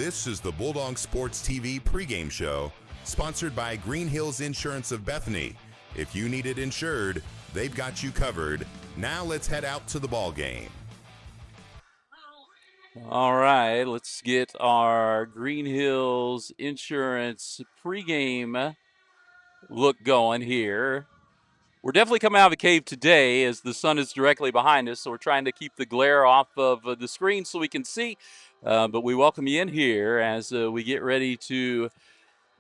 This is the Bulldog Sports TV pregame show, sponsored by Green Hills Insurance of Bethany. If you need it insured, they've got you covered. Now let's head out to the ball game. All right, let's get our Green Hills Insurance pregame look going here. We're definitely coming out of the cave today as the sun is directly behind us, so we're trying to keep the glare off of the screen so we can see. But we welcome you in here as we get ready to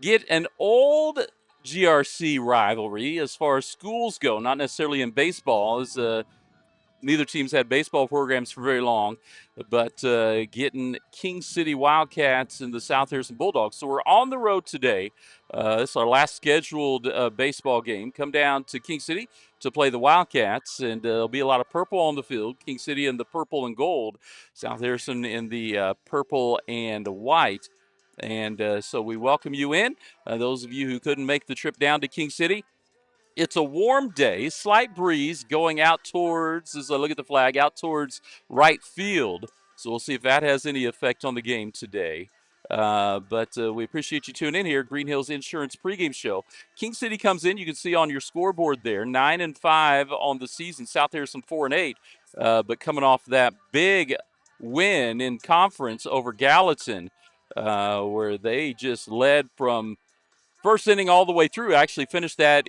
get an old GRC rivalry as far as schools go, not necessarily in baseball, as neither team's had baseball programs for very long, but getting King City Wildcats and the South Harrison Bulldogs. So we're on the road today. This is our last scheduled baseball game. Come down to King City to play the Wildcats, and there'll be a lot of purple on the field. King City in the purple and gold, South Harrison in the purple and white. And so we welcome you in. Those of you who couldn't make the trip down to King City, it's a warm day, slight breeze going out towards, as I look at the flag, out towards right field. So we'll see if that has any effect on the game today. But we appreciate you tuning in here. Green Hills Insurance pregame show. King City comes in. You can see on your scoreboard there, 9-5 on the season. South Harrison 4-8. But coming off that big win in conference over Gallatin, where they just led from first inning all the way through. Actually finished that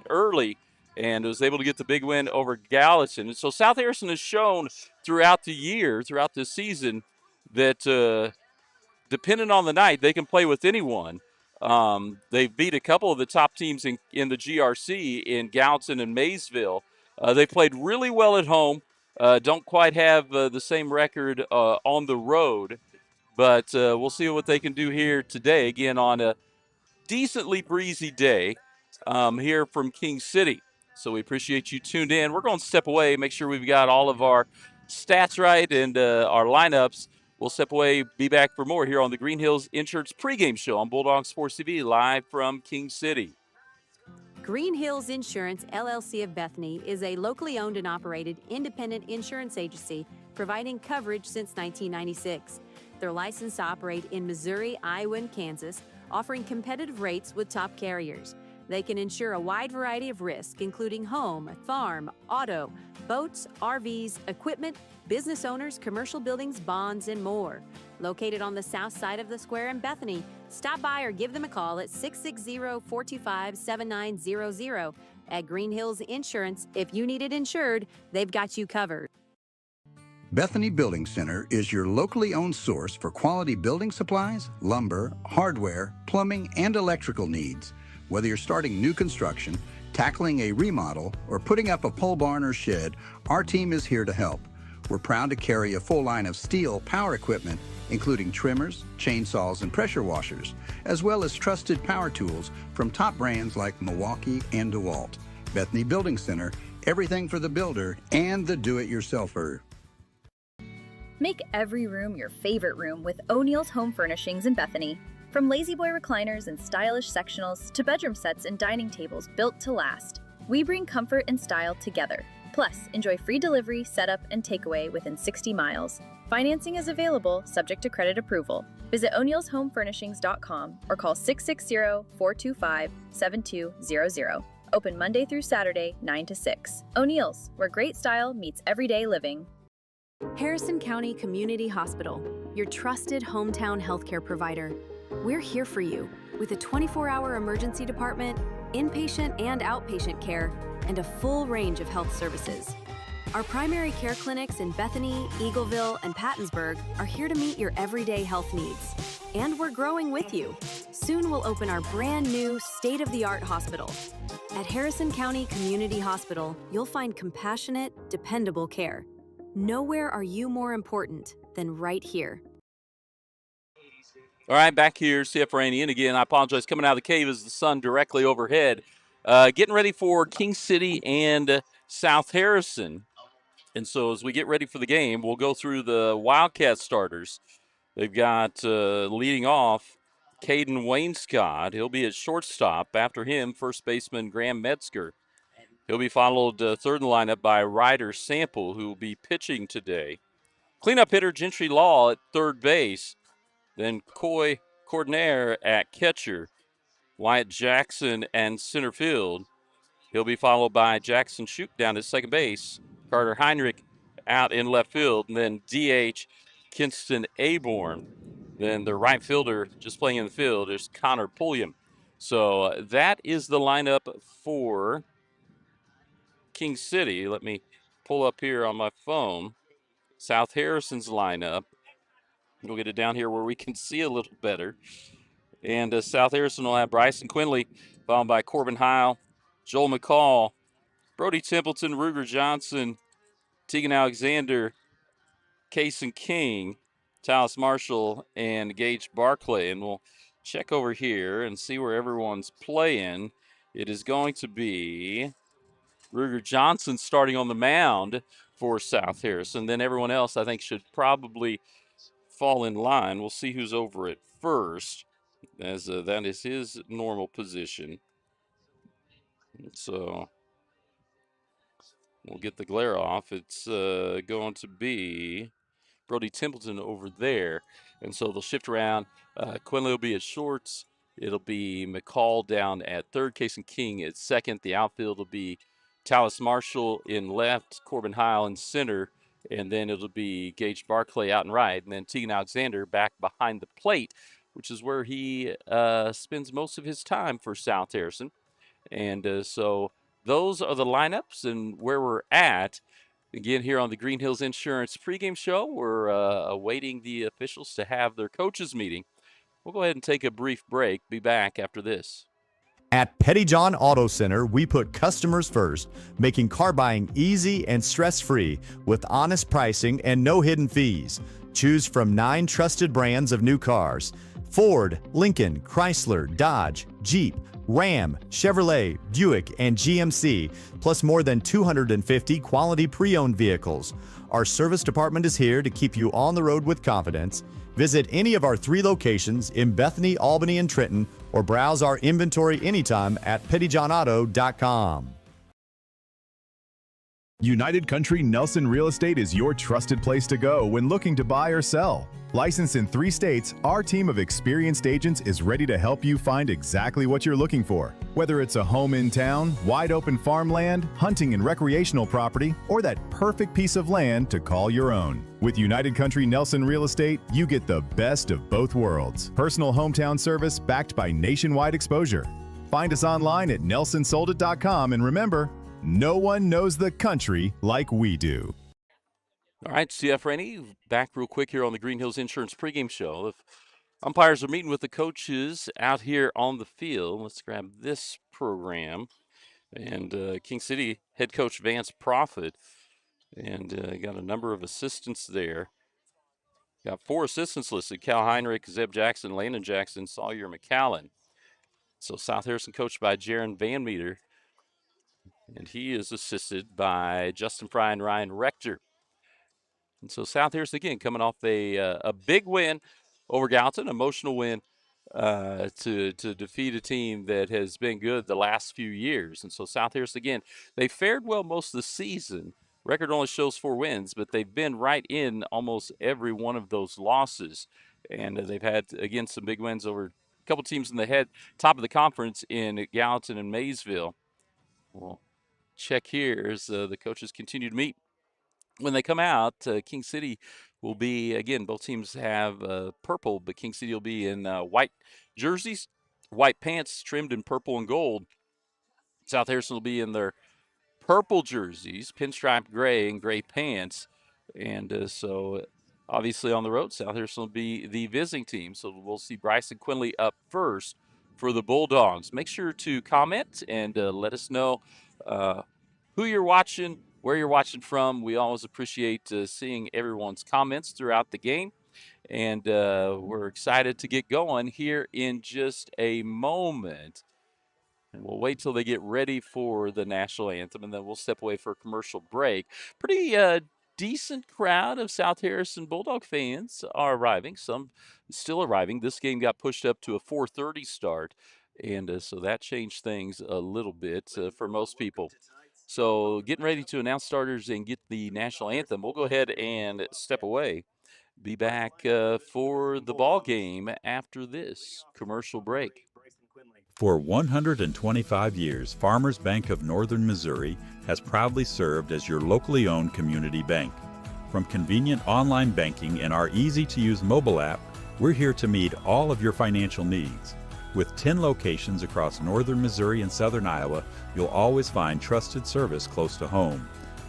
early and was able to get the big win over Gallatin. And so South Harrison has shown throughout the year, throughout the season, that depending on the night, they can play with anyone. They've beat a couple of the top teams in the GRC in Gallatin and Maysville. They played really well at home. Don't quite have the same record on the road, but we'll see what they can do here today. Again, on a decently breezy day here from King City. So we appreciate you tuned in. We're going to step away, make sure we've got all of our stats right and our lineups. We'll step away, be back for more here on the Green Hills Insurance pregame show on Bulldog Sports TV, live from King City. Green Hills Insurance, LLC of Bethany is a locally owned and operated independent insurance agency providing coverage since 1996. They're licensed to operate in Missouri, Iowa, and Kansas, offering competitive rates with top carriers. They can insure a wide variety of risks, including home, farm, auto, boats, RVs, equipment, business owners, commercial buildings, bonds, and more. Located on the south side of the square in Bethany, stop by or give them a call at 660-425-7900. At Green Hills Insurance, if you need it insured, they've got you covered. Bethany Building Center is your locally owned source for quality building supplies, lumber, hardware, plumbing, and electrical needs. Whether you're starting new construction, tackling a remodel, or putting up a pole barn or shed, our team is here to help. We're proud to carry a full line of steel power equipment, including trimmers, chainsaws, and pressure washers, as well as trusted power tools from top brands like Milwaukee and DeWalt. Bethany Building Center, everything for the builder and the do-it-yourselfer. Make every room your favorite room with O'Neill's Home Furnishings in Bethany. From lazy boy recliners and stylish sectionals to bedroom sets and dining tables built to last, we bring comfort and style together. Plus, enjoy free delivery, setup, and takeaway within 60 miles. Financing is available, subject to credit approval. Visit o'neillshomefurnishings.com or call 660-425-7200. Open Monday through Saturday, 9 to 6. O'Neill's, where great style meets everyday living. Harrison County Community Hospital, your trusted hometown healthcare provider. We're here for you with a 24-hour emergency department, inpatient and outpatient care, and a full range of health services. Our primary care clinics in Bethany, Eagleville, and Pattonsburg are here to meet your everyday health needs. And we're growing with you. Soon we'll open our brand new state-of-the-art hospital. At Harrison County Community Hospital, you'll find compassionate, dependable care. Nowhere are you more important than right here. All right, back here, CF Rainey. And again, I apologize, coming out of the cave is the sun directly overhead. Getting ready for King City and South Harrison. And so as we get ready for the game, we'll go through the Wildcat starters. They've got leading off Caden Wainscott. He'll be at shortstop. After him, first baseman Graham Metzger. He'll be followed third in the lineup by Ryder Sample, who will be pitching today. Cleanup hitter Gentry Law at third base. Then Coy Cordner at catcher. Wyatt Jackson and center field. He'll be followed by Jackson Shoup down at second base. Carter Heinrich out in left field. And then DH Kinston Aborn. Then the right fielder just playing in the field is Connor Pulliam. So that is the lineup for King City. Let me pull up here on my phone South Harrison's lineup. We'll get it down here where we can see a little better. And South Harrison will have Bryson Quinley, followed by Corbin Heil, Joel McCall, Brody Templeton, Ruger Johnson, Tegan Alexander, Kason King, Talis Marshall, and Gage Barclay. And we'll check over here and see where everyone's playing. It is going to be Ruger Johnson starting on the mound for South Harrison. Then everyone else, I think, should probably fall in line. We'll see who's over at first, as that is his normal position. So we'll get the glare off. It's going to be Brody Templeton over there. And so they'll shift around. Quinley will be at shorts. It'll be McCall down at third, Kason King at second. The outfield will be Talis Marshall in left, Corbin Heil in center, and then it'll be Gage Barclay out and right, and then Tegan Alexander back behind the plate, which is where he spends most of his time for South Harrison. And so those are the lineups and where we're at. Again, here on the Green Hills Insurance pregame show, we're awaiting the officials to have their coaches meeting. We'll go ahead and take a brief break. Be back after this. At Pettyjohn Auto Center, we put customers first, making car buying easy and stress-free with honest pricing and no hidden fees. Choose from 9 trusted brands of new cars: Ford, Lincoln, Chrysler, Dodge, Jeep, Ram, Chevrolet, Buick, and GMC, plus more than 250 quality pre-owned vehicles. Our service department is here to keep you on the road with confidence. Visit any of our 3 locations in Bethany, Albany, and Trenton, or browse our inventory anytime at pettyjohnauto.com. United Country Nelson Real Estate is your trusted place to go when looking to buy or sell. Licensed in 3 states, our team of experienced agents is ready to help you find exactly what you're looking for. Whether it's a home in town, wide open farmland, hunting and recreational property, or that perfect piece of land to call your own. With United Country Nelson Real Estate, you get the best of both worlds. Personal hometown service backed by nationwide exposure. Find us online at nelsonsoldit.com, and remember, no one knows the country like we do. All right, CF Rainey, back real quick here on the Green Hills Insurance pregame show. If umpires are meeting with the coaches out here on the field, let's grab this program. And King City head coach Vance Profit, and got a number of assistants there. Got 4 assistants listed: Cal Heinrich, Zeb Jackson, Landon Jackson, Sawyer McAllen. So South Harrison coached by Jaron Van Meter, and he is assisted by Justin Fry and Ryan Rector. And so South Harrison, again, coming off a big win over Gallatin, emotional win to defeat a team that has been good the last few years. And so South Harrison, again, they fared well most of the season. Record only shows 4 wins, but they've been right in almost every one of those losses. And they've had, again, some big wins over a couple teams in the top of the conference in Gallatin and Maysville. Well, check here as the coaches continue to meet. When they come out, King City will be, again, both teams have purple, but King City will be in white jerseys, white pants trimmed in purple and gold. South Harrison will be in their purple jerseys, pinstripe gray and gray pants. And so obviously on the road, South Harrison will be the visiting team. So we'll see Bryson Quinley up first for the Bulldogs. Make sure to comment and let us know who you're watching, where you're watching from. We always appreciate seeing everyone's comments throughout the game. And we're excited to get going here in just a moment. And we'll wait till they get ready for the national anthem, and then we'll step away for a commercial break. Pretty decent crowd of South Harrison Bulldog fans are arriving. Some still arriving. This game got pushed up to a 4:30 start, and so that changed things a little bit for most people. So getting ready to announce starters and get the national anthem. We'll go ahead and step away. Be back for the ball game after this commercial break. For 125 years, Farmers Bank of Northern Missouri has proudly served as your locally owned community bank. From convenient online banking and our easy-to-use mobile app, we're here to meet all of your financial needs. With 10 locations across northern Missouri and southern Iowa, you'll always find trusted service close to home.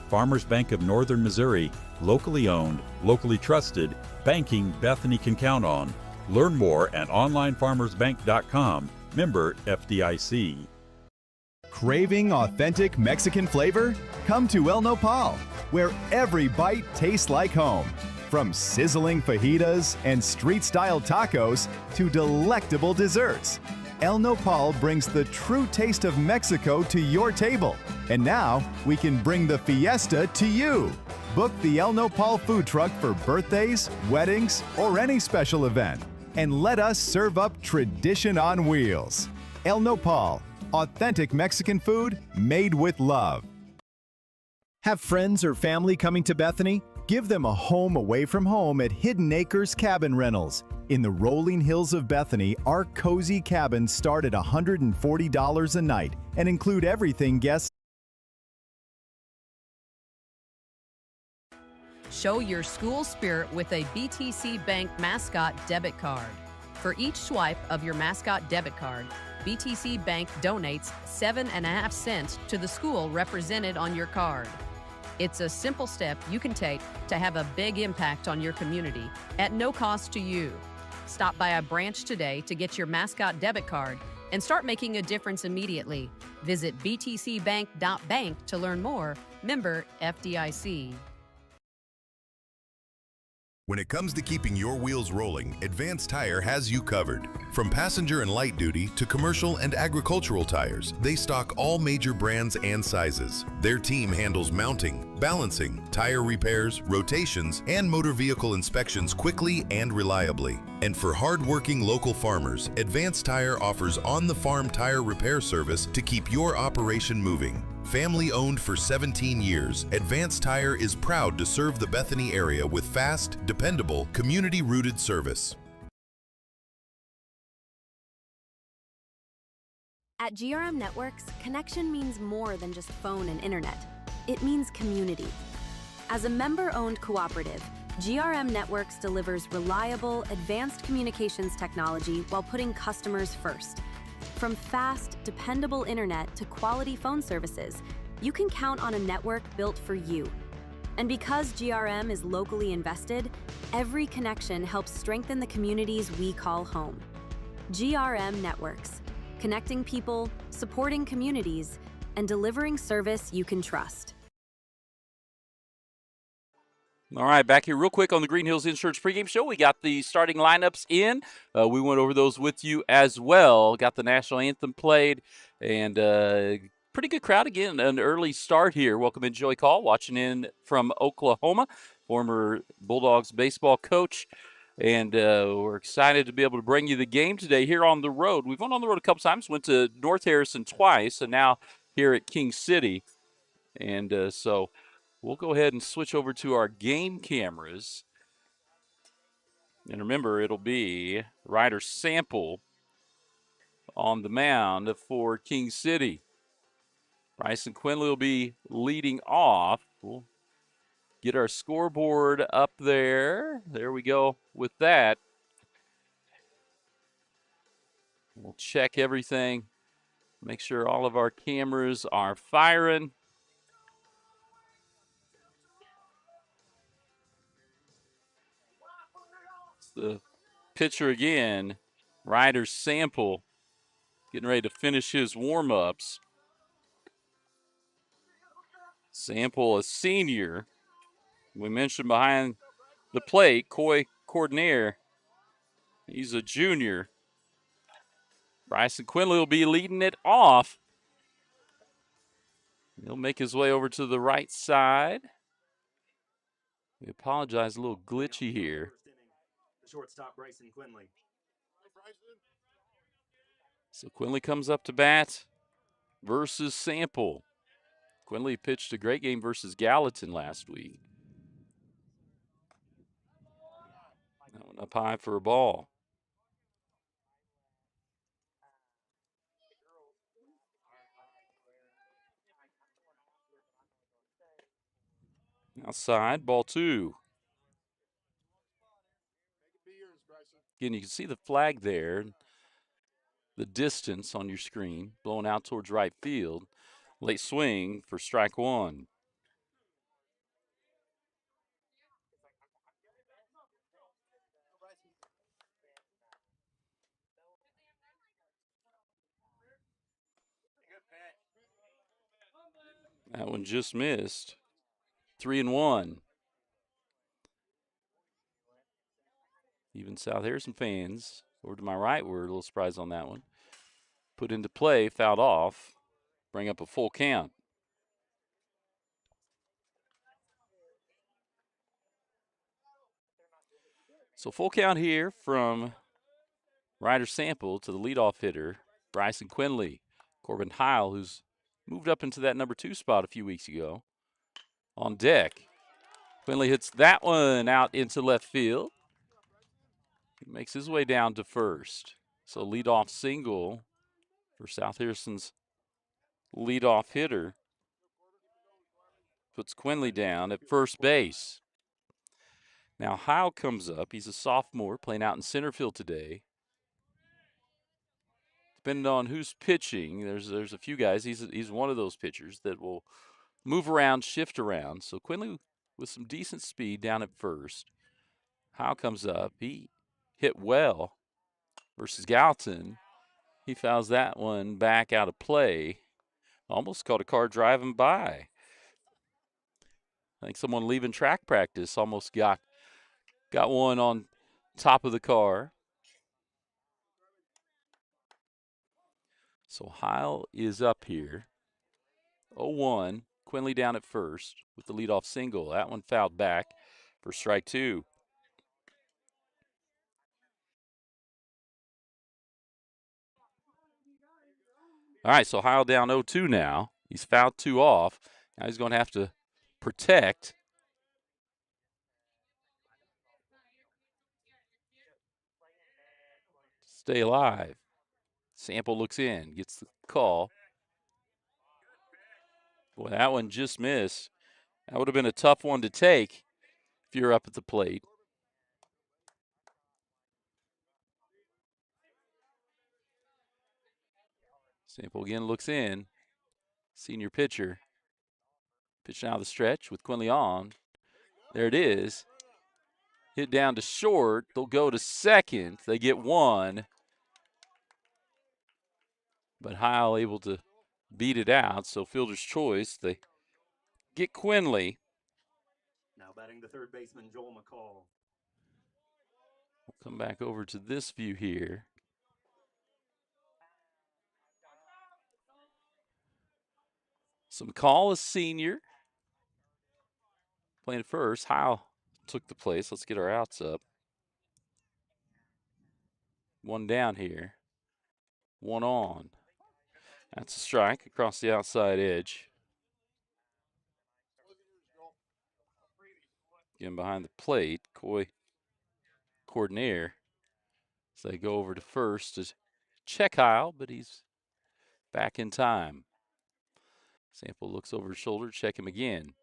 Farmers Bank of Northern Missouri, locally owned, locally trusted, banking Bethany can count on. Learn more at onlinefarmersbank.com. Member FDIC. Craving authentic Mexican flavor? Come to El Nopal, where every bite tastes like home. From sizzling fajitas and street-style tacos to delectable desserts, El Nopal brings the true taste of Mexico to your table. And now, we can bring the fiesta to you. Book the El Nopal food truck for birthdays, weddings, or any special event. And let us serve up tradition on wheels. El Nopal, authentic Mexican food made with love. Have friends or family coming to Bethany? Give them a home away from home at Hidden Acres Cabin Rentals. In the rolling hills of Bethany, our cozy cabins start at $140 a night and include everything guests. Show your school spirit with a BTC Bank Mascot Debit Card. For each swipe of your Mascot Debit Card, BTC Bank donates 7.5 cents to the school represented on your card. It's a simple step you can take to have a big impact on your community at no cost to you. Stop by a branch today to get your Mascot Debit Card and start making a difference immediately. Visit btcbank.bank to learn more. Member FDIC. When it comes to keeping your wheels rolling, Advanced Tire has you covered. From passenger and light duty to commercial and agricultural tires, they stock all major brands and sizes. Their team handles mounting, balancing, tire repairs, rotations, and motor vehicle inspections quickly and reliably. And for hard-working local farmers, Advanced Tire offers on-the-farm tire repair service to keep your operation moving. Family owned for 17 years, Advanced Tire is proud to serve the Bethany area with fast, dependable, community-rooted service. At GRM Networks, connection means more than just phone and internet. It means community. As a member-owned cooperative, GRM Networks delivers reliable, advanced communications technology while putting customers first. From fast, dependable internet to quality phone services, you can count on a network built for you. And because GRM is locally invested, every connection helps strengthen the communities we call home. GRM Networks, connecting people, supporting communities, and delivering service you can trust. All right, back here real quick on the Green Hills Insurance pregame show. We got the starting lineups in. We went over those with you as well. Got the national anthem played, and pretty good crowd again. An early start here. Welcome in Joey Call, watching in from Oklahoma, former Bulldogs baseball coach. And we're excited to be able to bring you the game today here on the road. We've went on the road a couple times, went to North Harrison twice, and now here at King City. And so we'll go ahead and switch over to our game cameras. And remember, it'll be Ryder Sample on the mound for King City. Bryson Quinley will be leading off. We'll get our scoreboard up there. There we go with that. We'll check everything, make sure all of our cameras are firing. The pitcher again, Ryder Sample, getting ready to finish his warm-ups. Sample, a senior. We mentioned behind the plate, Coy Cordonier. He's a junior. Bryson Quinley will be leading it off. He'll make his way over to the right side. We apologize, a little glitchy here. Shortstop Bryson Quinley. So Quinley comes up to bat versus Sample. Quinley pitched a great game versus Gallatin last week. Up high for a ball. Outside, ball 2. Again, you can see the flag there, the distance on your screen, blowing out towards right field. Late swing for strike 1. That one just missed. 3-1. Even South Harrison fans over to my right were a little surprised on that one. Put into play, fouled off, bring up a full count. So full count here from Ryder Sample to the leadoff hitter, Bryson Quinley. Corbin Heil, who's moved up into that number 2 spot a few weeks ago, on deck. Quinley hits that one out into left field. He makes his way down to first. So leadoff single for South Harrison's leadoff hitter. Puts Quinley down at first base. Now Heil comes up. He's a sophomore playing out in center field today. Depending on who's pitching, there's a few guys. He's one of those pitchers that will move around, shift around. So Quinley with some decent speed down at first. Heil comes up. He hit well versus Gallatin. He fouls that one back out of play. Almost caught a car driving by. I think someone leaving track practice almost got one on top of the car. So Heil is up here. 0-1. Quinley down at first with the leadoff single. That one fouled back for strike 2. All right, so Heil down 0-2 now. He's fouled 2 off. Now he's going to have to protect. Stay alive. Sample looks in, gets the call. Boy, that one just missed. That would have been a tough one to take if you're up at the plate. Sample again looks in. Senior pitcher. Pitch out of the stretch with Quinley on. There it is. Hit down to short. They'll go to second. They get 1. But Heil able to beat it out. So fielder's choice. They get Quinley. Now batting the third baseman, Joel McCall. We'll come back over to this view here. So McCall is senior. Playing first. Heil took the place. Let's get our outs up. 1 down here. 1 on. That's a strike across the outside edge. Again behind the plate, Coy Cordonier. So they go over to first to check Heil, but he's back in time. Sample looks over his shoulder, check him again.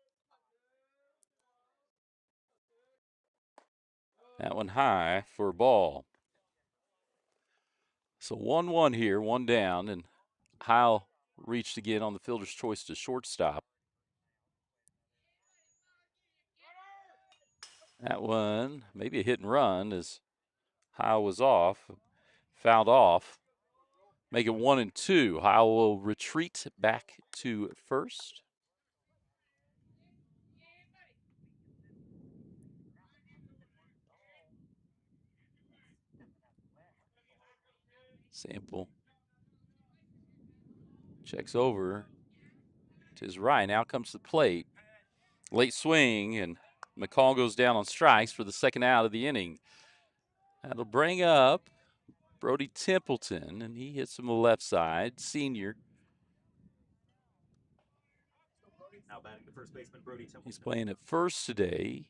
That one high for a ball. So 1-1 here, 1 down, and Heil reached again on the fielder's choice to shortstop. That one, maybe a hit and run as Heil was off, fouled off. Make it 1-2. Heil will retreat back to first. Sample checks over to his right. Now comes the plate. Late swing, and McCall goes down on strikes for the second out of the inning. That'll bring up Brody Templeton, and he hits from the left side. Senior. Now batting the first baseman, Brody Templeton. He's playing at first today.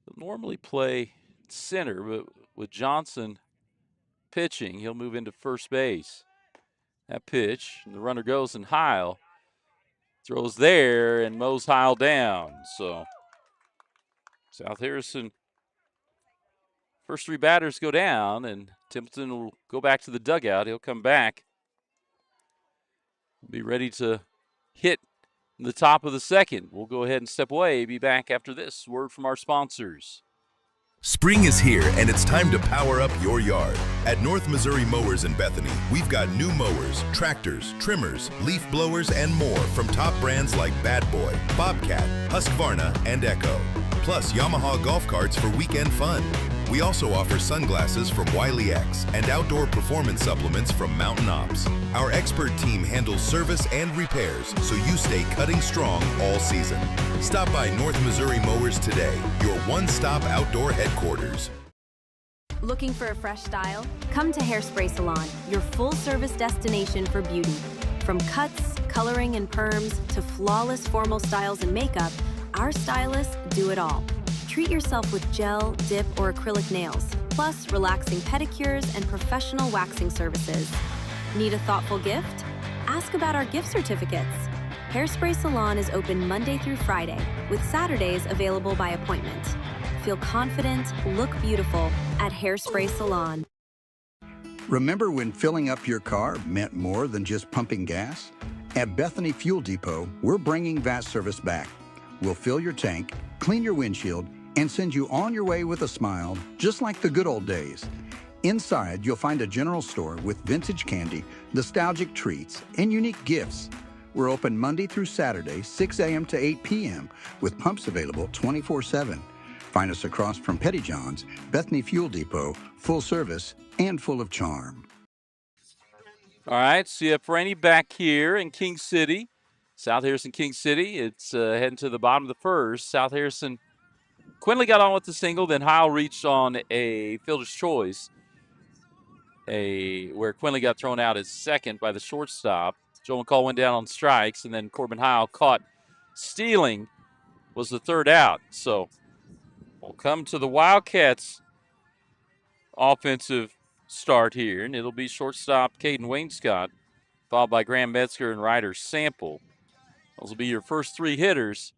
He'll normally play center, but with Johnson pitching, he'll move into first base. That pitch, and the runner goes, and Heil throws there and mows Heil down. So South Harrison, first 3 batters go down, and Templeton will go back to the dugout. He'll come back, be ready to hit in the top of the second. We'll go ahead and step away. Be back after this word from our sponsors. Spring is here, and it's time to power up your yard. At North Missouri Mowers in Bethany, we've got new mowers, tractors, trimmers, leaf blowers, and more from top brands like Bad Boy, Bobcat, Husqvarna, and Echo. Plus Yamaha golf carts for weekend fun. We also offer sunglasses from Wiley X and outdoor performance supplements from Mountain Ops. Our expert team handles service and repairs, so you stay cutting strong all season. Stop by North Missouri Mowers today, your one-stop outdoor headquarters. Looking for a fresh style? Come to Hairspray Salon, your full-service destination for beauty. From cuts, coloring, and perms to flawless formal styles and makeup, our stylists do it all. Treat yourself with gel, dip, or acrylic nails, plus relaxing pedicures and professional waxing services. Need a thoughtful gift? Ask about our gift certificates. Hairspray Salon is open Monday through Friday, with Saturdays available by appointment. Feel confident, look beautiful at Hairspray Salon. Remember when filling up your car meant more than just pumping gas? At Bethany Fuel Depot, we're bringing that service back. We'll fill your tank, clean your windshield, and send you on your way with a smile, just like the good old days. Inside, you'll find a general store with vintage candy, nostalgic treats, and unique gifts. We're open Monday through Saturday, 6 a.m. to 8 p.m., with pumps available 24/7. Find us across from Petty John's, Bethany Fuel Depot, full service and full of charm. All right, so you have Franny back here in King City. South Harrison, King City. It's heading to the bottom of the first. South Harrison, Quinley got on with the single, then Heil reached on a fielder's choice, where Quinley got thrown out at second by the shortstop. Joe McCall went down on strikes, and then Corbin Heil caught stealing, was the third out. So we'll come to the Wildcats offensive start here, and it'll be shortstop Caden Wainscott, followed by Graham Metzger and Ryder Sample. Those will be your first 3 hitters.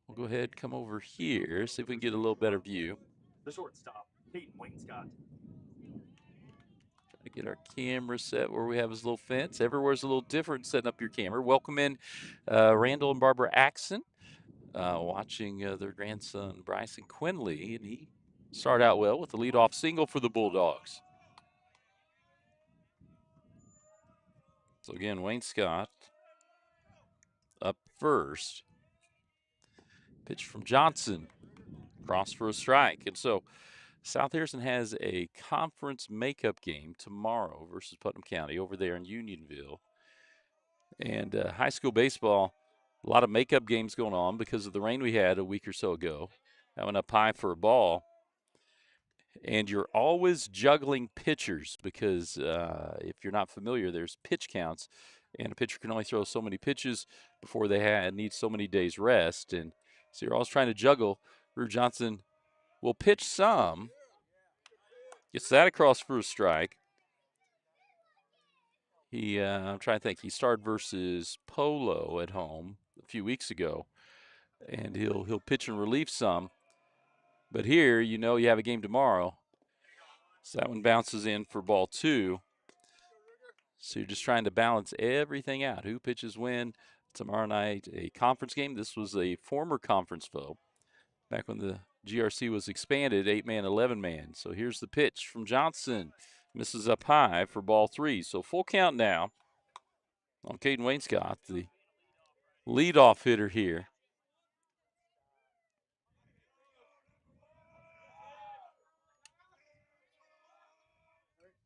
We'll go ahead and come over here, see if we can get a little better view. The shortstop, Caden Wainscott. Try to get our camera set where we have his little fence. Everywhere's a little different setting up your camera. Welcome in Randall and Barbara Axon, watching their grandson Bryson Quinley, and he started out well with the leadoff single for the Bulldogs. So again, Wainscott up first. Pitch from Johnson, cross for a strike. And so South Harrison has a conference makeup game tomorrow versus Putnam County over there in Unionville. And high school baseball, a lot of makeup games going on because of the rain we had a week or so ago. That went up high for a ball. And you're always juggling pitchers because if you're not familiar, there's pitch counts. And a pitcher can only throw so many pitches before they need so many days rest. And so you're always trying to juggle. Rue Johnson will pitch some. Gets that across for a strike. I'm trying to think. He started versus Polo at home a few weeks ago. And he'll pitch and relief some. But here, you have a game tomorrow. So that one bounces in for ball 2. So you're just trying to balance everything out. Who pitches when? Tomorrow night, a conference game. This was a former conference foe. Back when the GRC was expanded, 8-man, 11-man. So here's the pitch from Johnson. Misses up high for ball 3. So full count now on Caden Wainscott, the leadoff hitter here.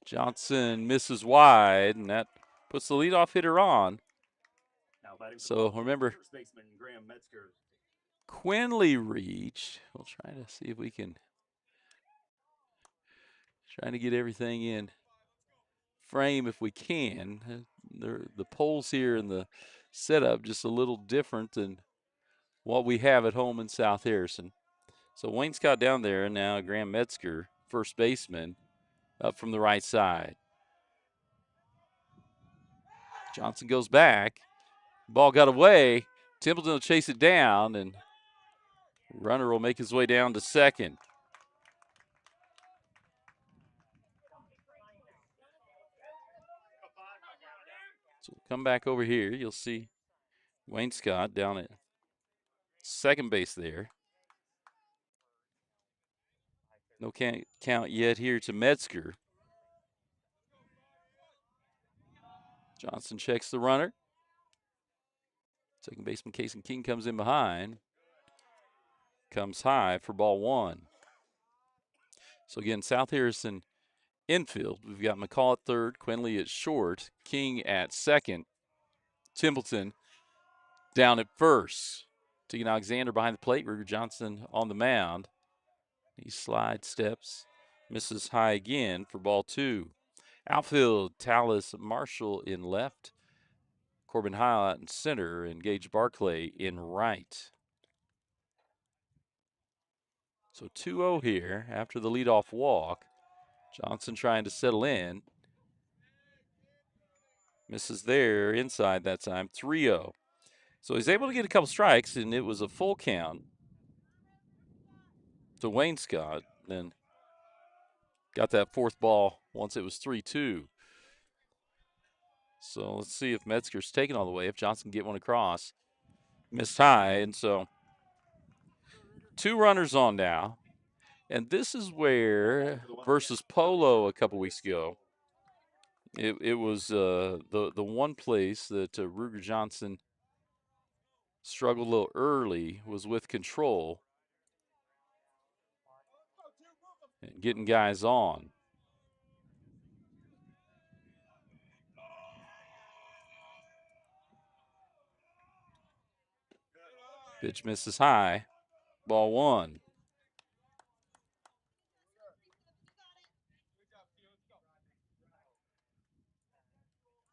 Johnson misses wide, and that puts the leadoff hitter on. So remember, Quinley reached. We'll try to see if we can trying to get everything in frame if we can. The poles here and the setup just a little different than what we have at home in South Harrison. So Wayne Scott down there, and now Graham Metzger, first baseman, up from the right side. Johnson goes back. Ball got away. Templeton will chase it down, and runner will make his way down to second. So we'll come back over here. You'll see Wayne Scott down at second base there. No count yet here to Metzger. Johnson checks the runner. Second baseman Casey King comes in behind. Comes high for ball one. So again, South Harrison infield. We've got McCall at third, Quinley at short, King at second, Templeton down at first. Tegan Alexander behind the plate, Ruger Johnson on the mound. He slide steps, misses high again for ball two. Outfield, Tallis Marshall in left, Corbin Hyatt in center, and Gage Barclay in right. So 2-0 here after the leadoff walk. Johnson trying to settle in. Misses there inside that time, 3-0. So he's able to get a couple strikes, and it was a full count to Wayne Scott. Then got that fourth ball once it was 3-2. So let's see if Metzger's taken all the way, if Johnson can get one across. Missed high, and so 2 runners on now. And this is where, versus Polo a couple weeks ago, it was the one place that Ruger Johnson struggled a little early was with control and getting guys on. Pitch misses high. Ball one.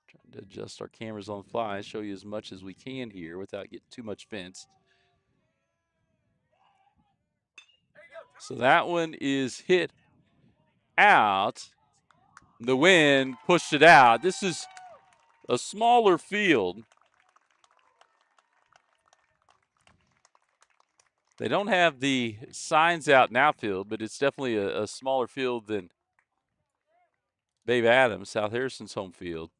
Trying to adjust our cameras on the fly, show you as much as we can here without getting too much fence. So that one is hit out. The wind pushed it out. This is a smaller field. They don't have the signs out in outfield, but it's definitely a smaller field than Babe Adams, South Harrison's home field.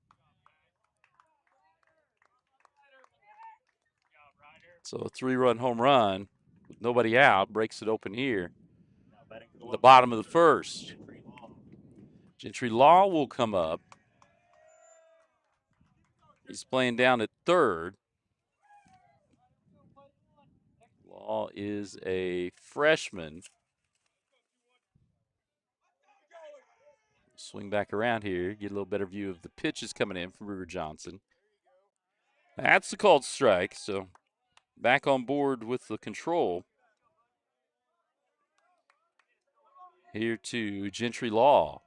So a 3-run home run with nobody out breaks it open here. The bottom of the first. Gentry Law will come up. He's playing down at third. Law is a freshman. Swing back around here, get a little better view of the pitches coming in from Ruger Johnson. That's the called strike, so back on board with the control. Here to Gentry Law.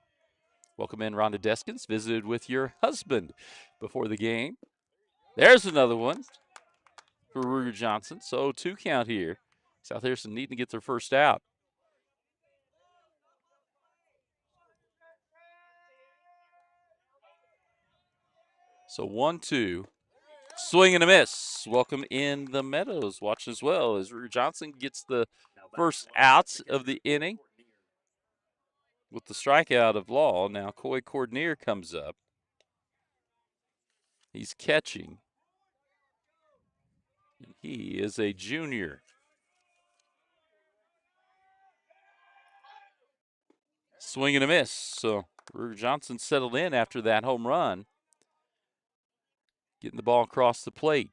Welcome in, Rhonda Deskins. Visited with your husband before the game. There's another one for Ruger Johnson. So 2 count here. South Harrison needing to get their first out. So 1-2. Swing and a miss. Welcome in the Meadows. Watch as well as Ruger Johnson gets the first out of the inning with the strikeout of Law. Now Coy Cordnier comes up. He's catching. And he is a junior. Swing and a miss. So Ruger Johnson settled in after that home run. Getting the ball across the plate.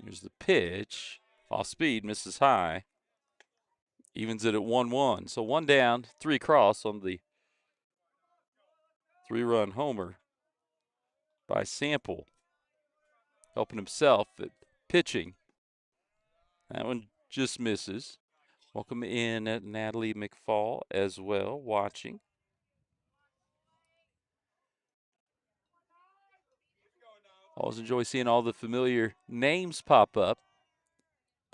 Here's the pitch. Off speed, misses high. Evens it at 1-1. So 1 down, 3 across on the 3-run homer by Sample. Helping himself at pitching. That one just misses. Welcome in at Natalie McFall as well, watching. Always enjoy seeing all the familiar names pop up.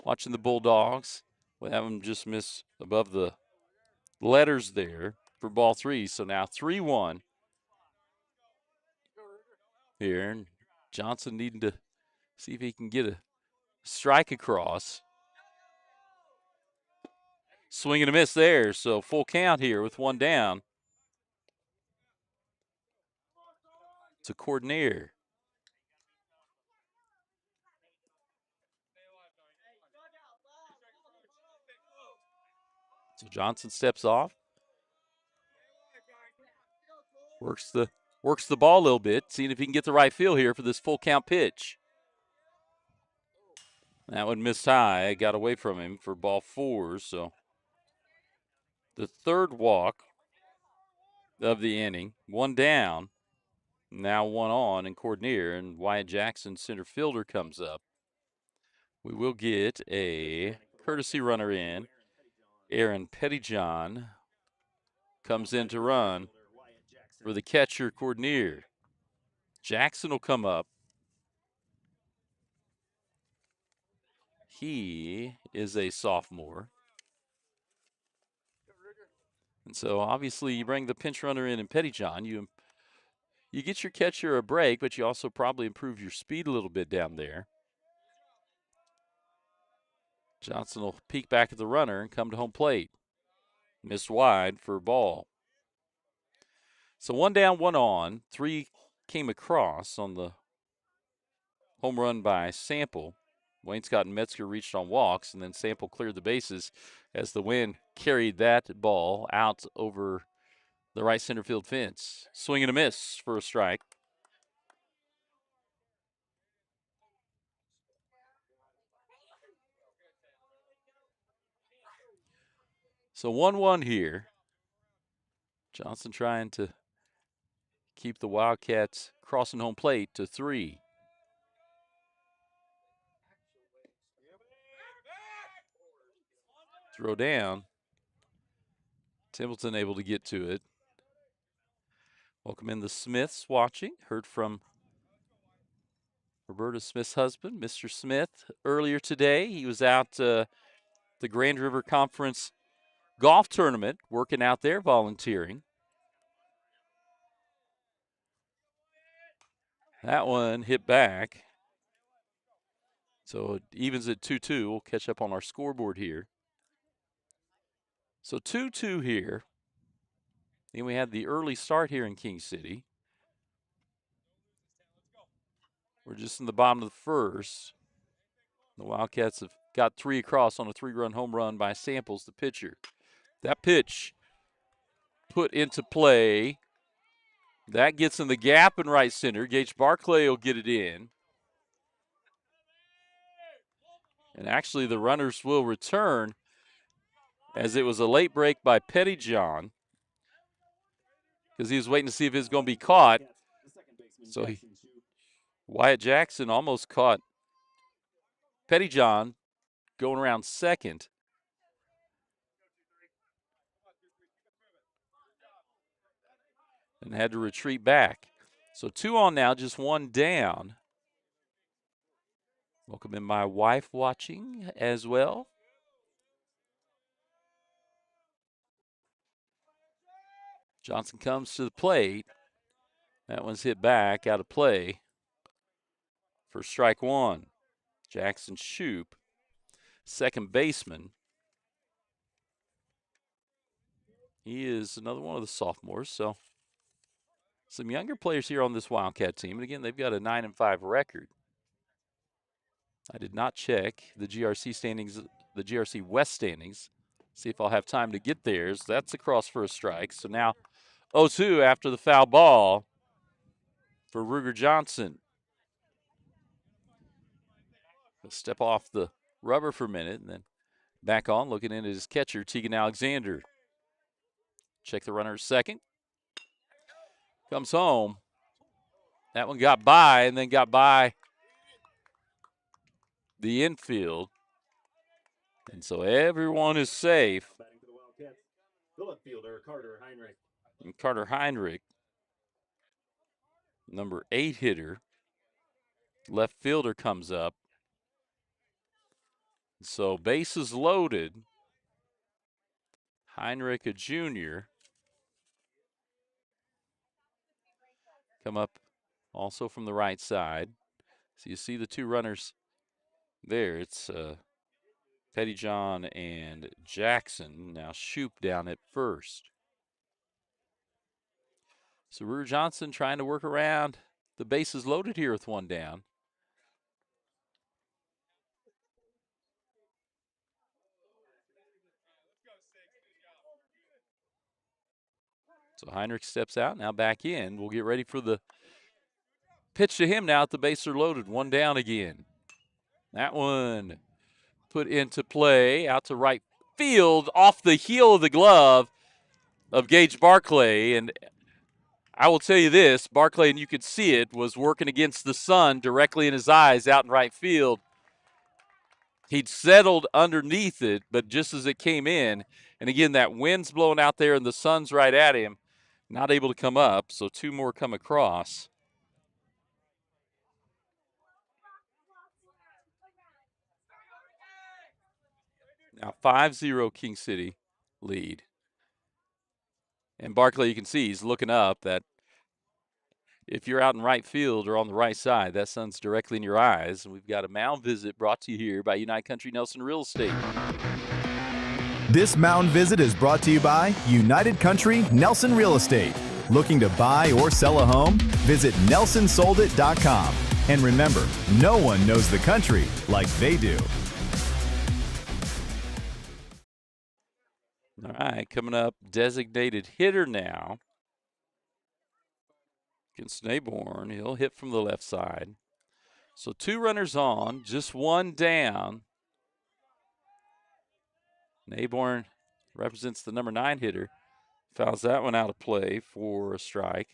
Watching the Bulldogs. We have them just miss above the letters there for ball 3. So now 3-1 here. And Johnson needing to see if he can get a strike across. Swing and a miss there. So full count here with one down. To Cordonier. So Johnson steps off. Works the ball a little bit, seeing if he can get the right feel here for this full count pitch. That one missed high. Got away from him for ball 4. So the third walk of the inning. One down. Now one on in Cordonier, and Wyatt Jackson, center fielder, comes up. We will get a courtesy runner in. Aaron Pettyjohn comes in to run for the catcher, Cordonier. Jackson will come up. He is a sophomore. And so obviously you bring the pinch runner in Pettyjohn, you get your catcher a break, but you also probably improve your speed a little bit down there. Johnson will peek back at the runner and come to home plate. Missed wide for a ball. So one down, one on. 3 came across on the home run by Sample. Wayne Scott and Metzger reached on walks, and then Sample cleared the bases as the wind carried that ball out over the right center field fence. Swing and a miss for a strike. So 1-1 here. Johnson trying to keep the Wildcats crossing home plate to 3. Throw down. Templeton able to get to it. Welcome in the Smiths watching. Heard from Roberta Smith's husband, Mr. Smith, earlier today. He was out the Grand River Conference golf tournament, working out there, volunteering. That one hit back. So it evens at 2-2. We'll catch up on our scoreboard here. So 2-2 here. Then we had the early start here in King City. We're just in the bottom of the first. The Wildcats have got 3 across on a 3-run home run by Samples, the pitcher. That pitch put into play. That gets in the gap in right center. Gage Barclay will get it in. And actually the runners will return, as it was a late break by Pettyjohn, because he was waiting to see if it was going to be caught. So Wyatt Jackson almost caught Pettyjohn going around second. And had to retreat back. So 2 on now, just 1 down. Welcome in my wife watching as well. Johnson comes to the plate. That one's hit back, out of play for strike 1. Jackson Shoup, second baseman. He is another one of the sophomores, so some younger players here on this Wildcat team. And again, they've got a 9-5 record. I did not check the GRC standings, the GRC West standings. See if I'll have time to get theirs. That's across for a strike. So now 0-2 after the foul ball for Ruger Johnson. He'll step off the rubber for a minute and then back on, looking in at his catcher, Tegan Alexander. Check the runner second. Comes home. That one got by and then got by the infield. And so everyone is safe. And Carter Heinrich, number 8 hitter, Left fielder comes up. So bases loaded. Heinrich, a junior. Come up also from the right side. So you see the two runners there. It's Pettyjohn and Jackson. Now Shoup down at first. So Ruger Johnson trying to work around the bases loaded here with one down. So Heinrich steps out, now back in. We'll get ready for the pitch to him now at the bases are loaded. One down again. That one put into play out to right field off the heel of the glove of Gage Barclay. And I will tell you this, Barclay, and you could see it, was working against the sun directly in his eyes out in right field. He'd settled underneath it, but just as it came in, and again, that wind's blowing out there and the sun's right at him, not able to come up, so two more come across. Now 5-0 King City lead. And Barclay, you can see he's looking up. That if you're out in right field or on the right side, that sun's directly in your eyes. And we've got a mound visit brought to you here by United Country Nelson Real Estate. This mound visit is brought to you by United Country Nelson Real Estate. Looking to buy or sell a home? Visit nelsonsoldit.com. And remember, no one knows the country like they do. All right, coming up, designated hitter now against Neighborn. He'll hit from the left side. So two runners on, just one down. Neighborn represents the number 9 hitter. Fouls that one out of play for a strike.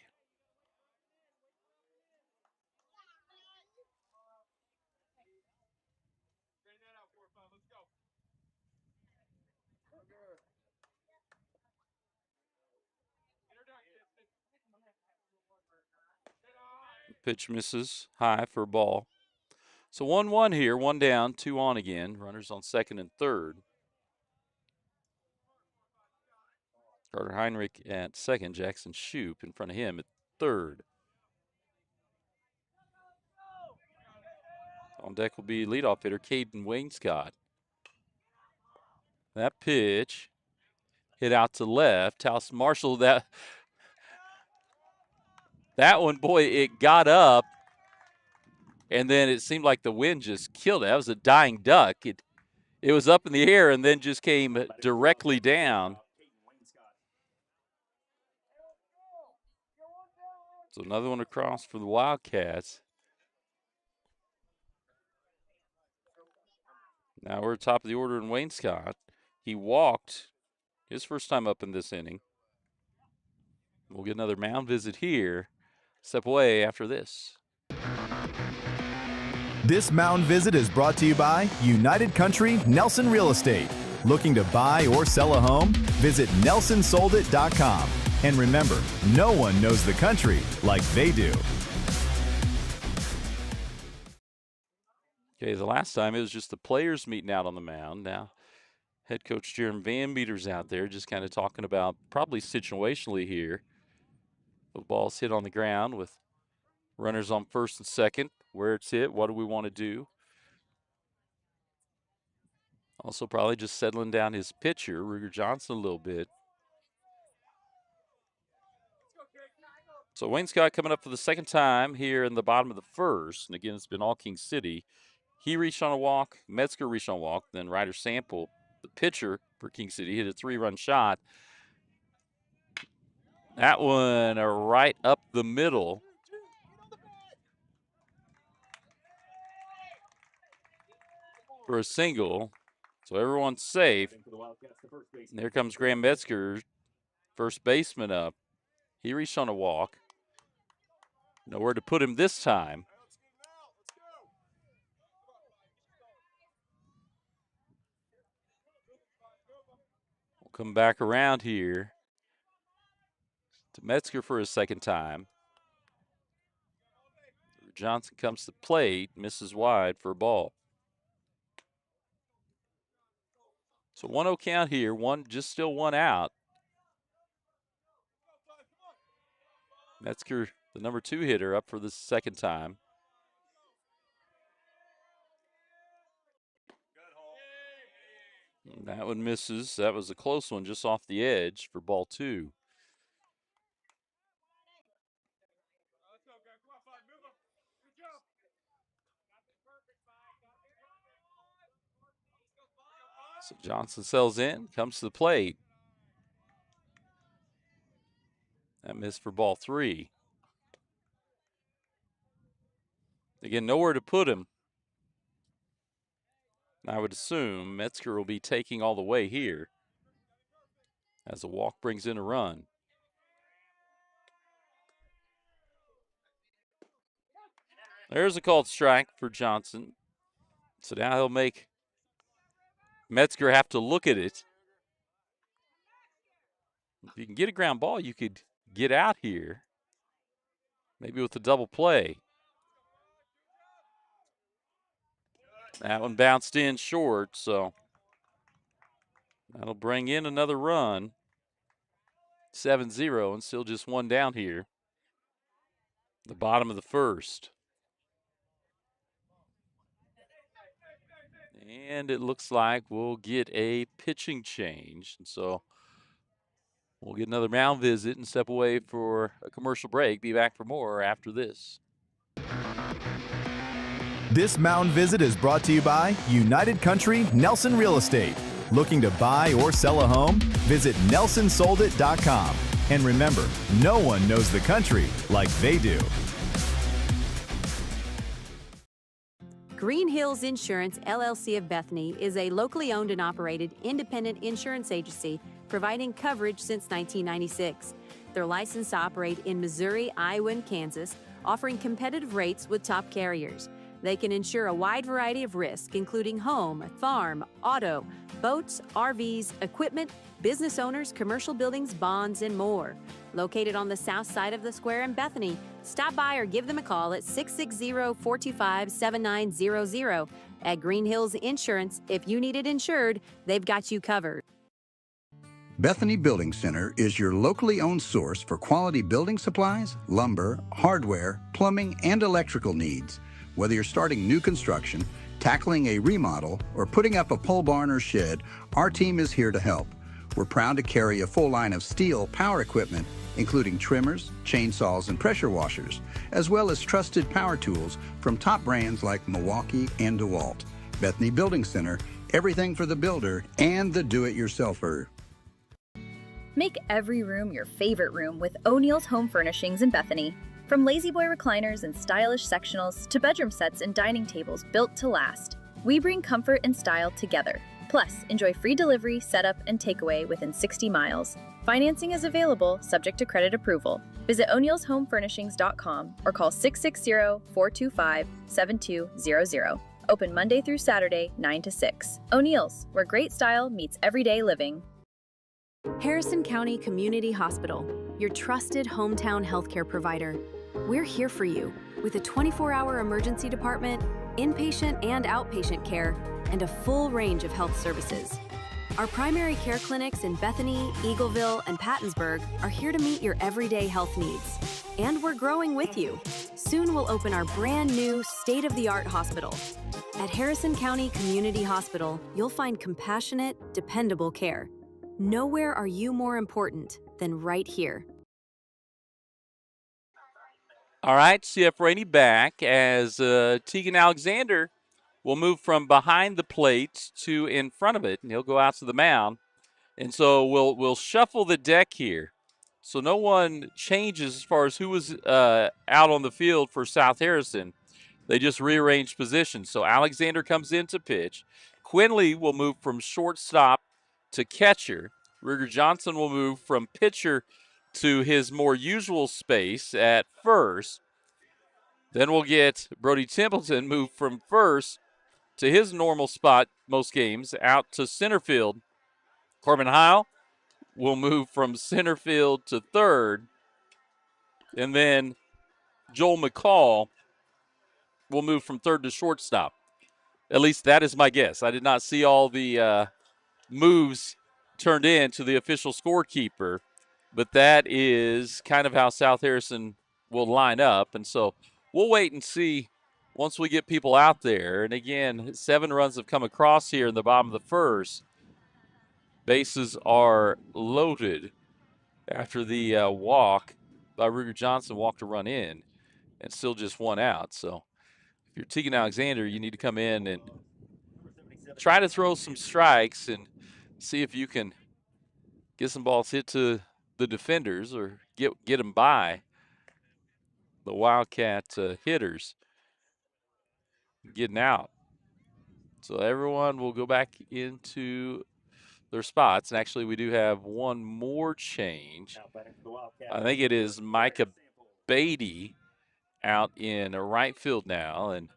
Pitch misses high for a ball. So 1-1 here, one down, two on again. Runners on second and third. Carter Heinrich at second, Jackson Shoup in front of him at third. On deck will be leadoff hitter Caden Wainscott. That pitch hit out to left. Taos Marshall, that one, boy, it got up, and then it seemed like the wind just killed it. That was a dying duck. It was up in the air and then just came directly down. So another one across for the Wildcats. Now we're top of the order in Wainscott. He walked his first time up in this inning. We'll get another mound visit here. Step away after this. This mound visit is brought to you by United Country Nelson Real Estate. Looking to buy or sell a home? Visit nelsonsoldit.com. And remember, no one knows the country like they do. Okay, the last time it was just the players meeting out on the mound. Now, head coach Jeremy Van Meter's out there just kind of talking about probably situationally here. The ball's hit on the ground with runners on first and second. Where it's hit, what do we want to do? Also probably just settling down his pitcher, Ruger Johnson, a little bit. So Wainscott coming up for the second time here in the bottom of the first. And again, it's been all King City. He reached on a walk. Metzger reached on a walk. Then Ryder Sample, the pitcher for King City, hit a 3-run shot. That one right up the middle. For a single. So everyone's safe. And there comes Graham Metzger, first baseman up. He reached on a walk. Nowhere to put him this time. We'll come back around here to Metzger for his second time. Johnson comes to the plate, misses wide for a ball. So 1-0 count here, still one out. Metzger, the number 2 hitter, up for the second time. And that one misses. That was a close one just off the edge for ball 2. So Johnson sells in, comes to the plate. That missed for ball 3. Again, nowhere to put him. I would assume Metzger will be taking all the way here as a walk brings in a run. There's a called strike for Johnson. So now he'll make Metzger have to look at it. If you can get a ground ball, you could get out here. Maybe with a double play. That one bounced in short, so that'll bring in another run. 7-0 and still just one down here. The bottom of the first. And it looks like we'll get a pitching change. And so we'll get another mound visit and step away for a commercial break. Be back for more after this. This mountain visit is brought to you by United Country Nelson Real Estate. Looking to buy or sell a home? Visit nelsonsoldit.com. And remember, no one knows the country like they do. Green Hills Insurance, LLC of Bethany is a locally owned and operated independent insurance agency providing coverage since 1996. They're licensed to operate in Missouri, Iowa, and Kansas, offering competitive rates with top carriers. They can insure a wide variety of risks, including home, farm, auto, boats, RVs, equipment, business owners, commercial buildings, bonds, and more. Located on the south side of the square in Bethany, stop by or give them a call at 660-425-7900. At Green Hills Insurance, if you need it insured, they've got you covered. Bethany Building Center is your locally owned source for quality building supplies, lumber, hardware, plumbing, and electrical needs. Whether you're starting new construction, tackling a remodel, or putting up a pole barn or shed, our team is here to help. We're proud to carry a full line of steel power equipment, including trimmers, chainsaws, and pressure washers, as well as trusted power tools from top brands like Milwaukee and DeWalt. Bethany Building Center, everything for the builder and the do-it-yourselfer. Make every room your favorite room with O'Neill's Home Furnishings in Bethany. From lazy boy recliners and stylish sectionals to bedroom sets and dining tables built to last, we bring comfort and style together. Plus, enjoy free delivery, setup, and takeaway within 60 miles. Financing is available, subject to credit approval. Visit o'neillshomefurnishings.com or call 660-425-7200. Open Monday through Saturday, 9 to 6. O'Neill's, where great style meets everyday living. Harrison County Community Hospital, your trusted hometown healthcare provider. We're here for you with a 24-hour emergency department, inpatient and outpatient care, and a full range of health services. Our primary care clinics in Bethany, Eagleville, and Pattonsburg are here to meet your everyday health needs. And we're growing with you. Soon we'll open our brand new state-of-the-art hospital. At Harrison County Community Hospital, you'll find compassionate, dependable care. Nowhere are you more important than right here. All right, CF Rainey back as Tegan Alexander will move from behind the plate to in front of it, and he'll go out to the mound. And so we'll shuffle the deck here. So no one changes as far as who was out on the field for South Harrison. They just rearranged positions. So Alexander comes in to pitch. Quinley will move from shortstop to catcher. Ruger Johnson will move from pitcher to his more usual space at first. Then we'll get Brody Templeton move from first to his normal spot most games out to center field. Corbin Heil will move from center field to third. And then Joel McCall will move from third to shortstop. At least that is my guess. I did not see all the moves turned in to the official scorekeeper, but that is kind of how South Harrison will line up. And so we'll wait and see once we get people out there. And again, 7 runs have come across here in the bottom of the first. Bases are loaded after the walk by Ruger Johnson, walked a run in, and still just 1 out. So if you're Tegan Alexander, you need to come in and try to throw some strikes and see if you can get some balls hit to the defenders or get them by the Wildcat hitters getting out. So everyone will go back into their spots. And actually, we do have one more change. I think it is Micah Beatty out in right field now. And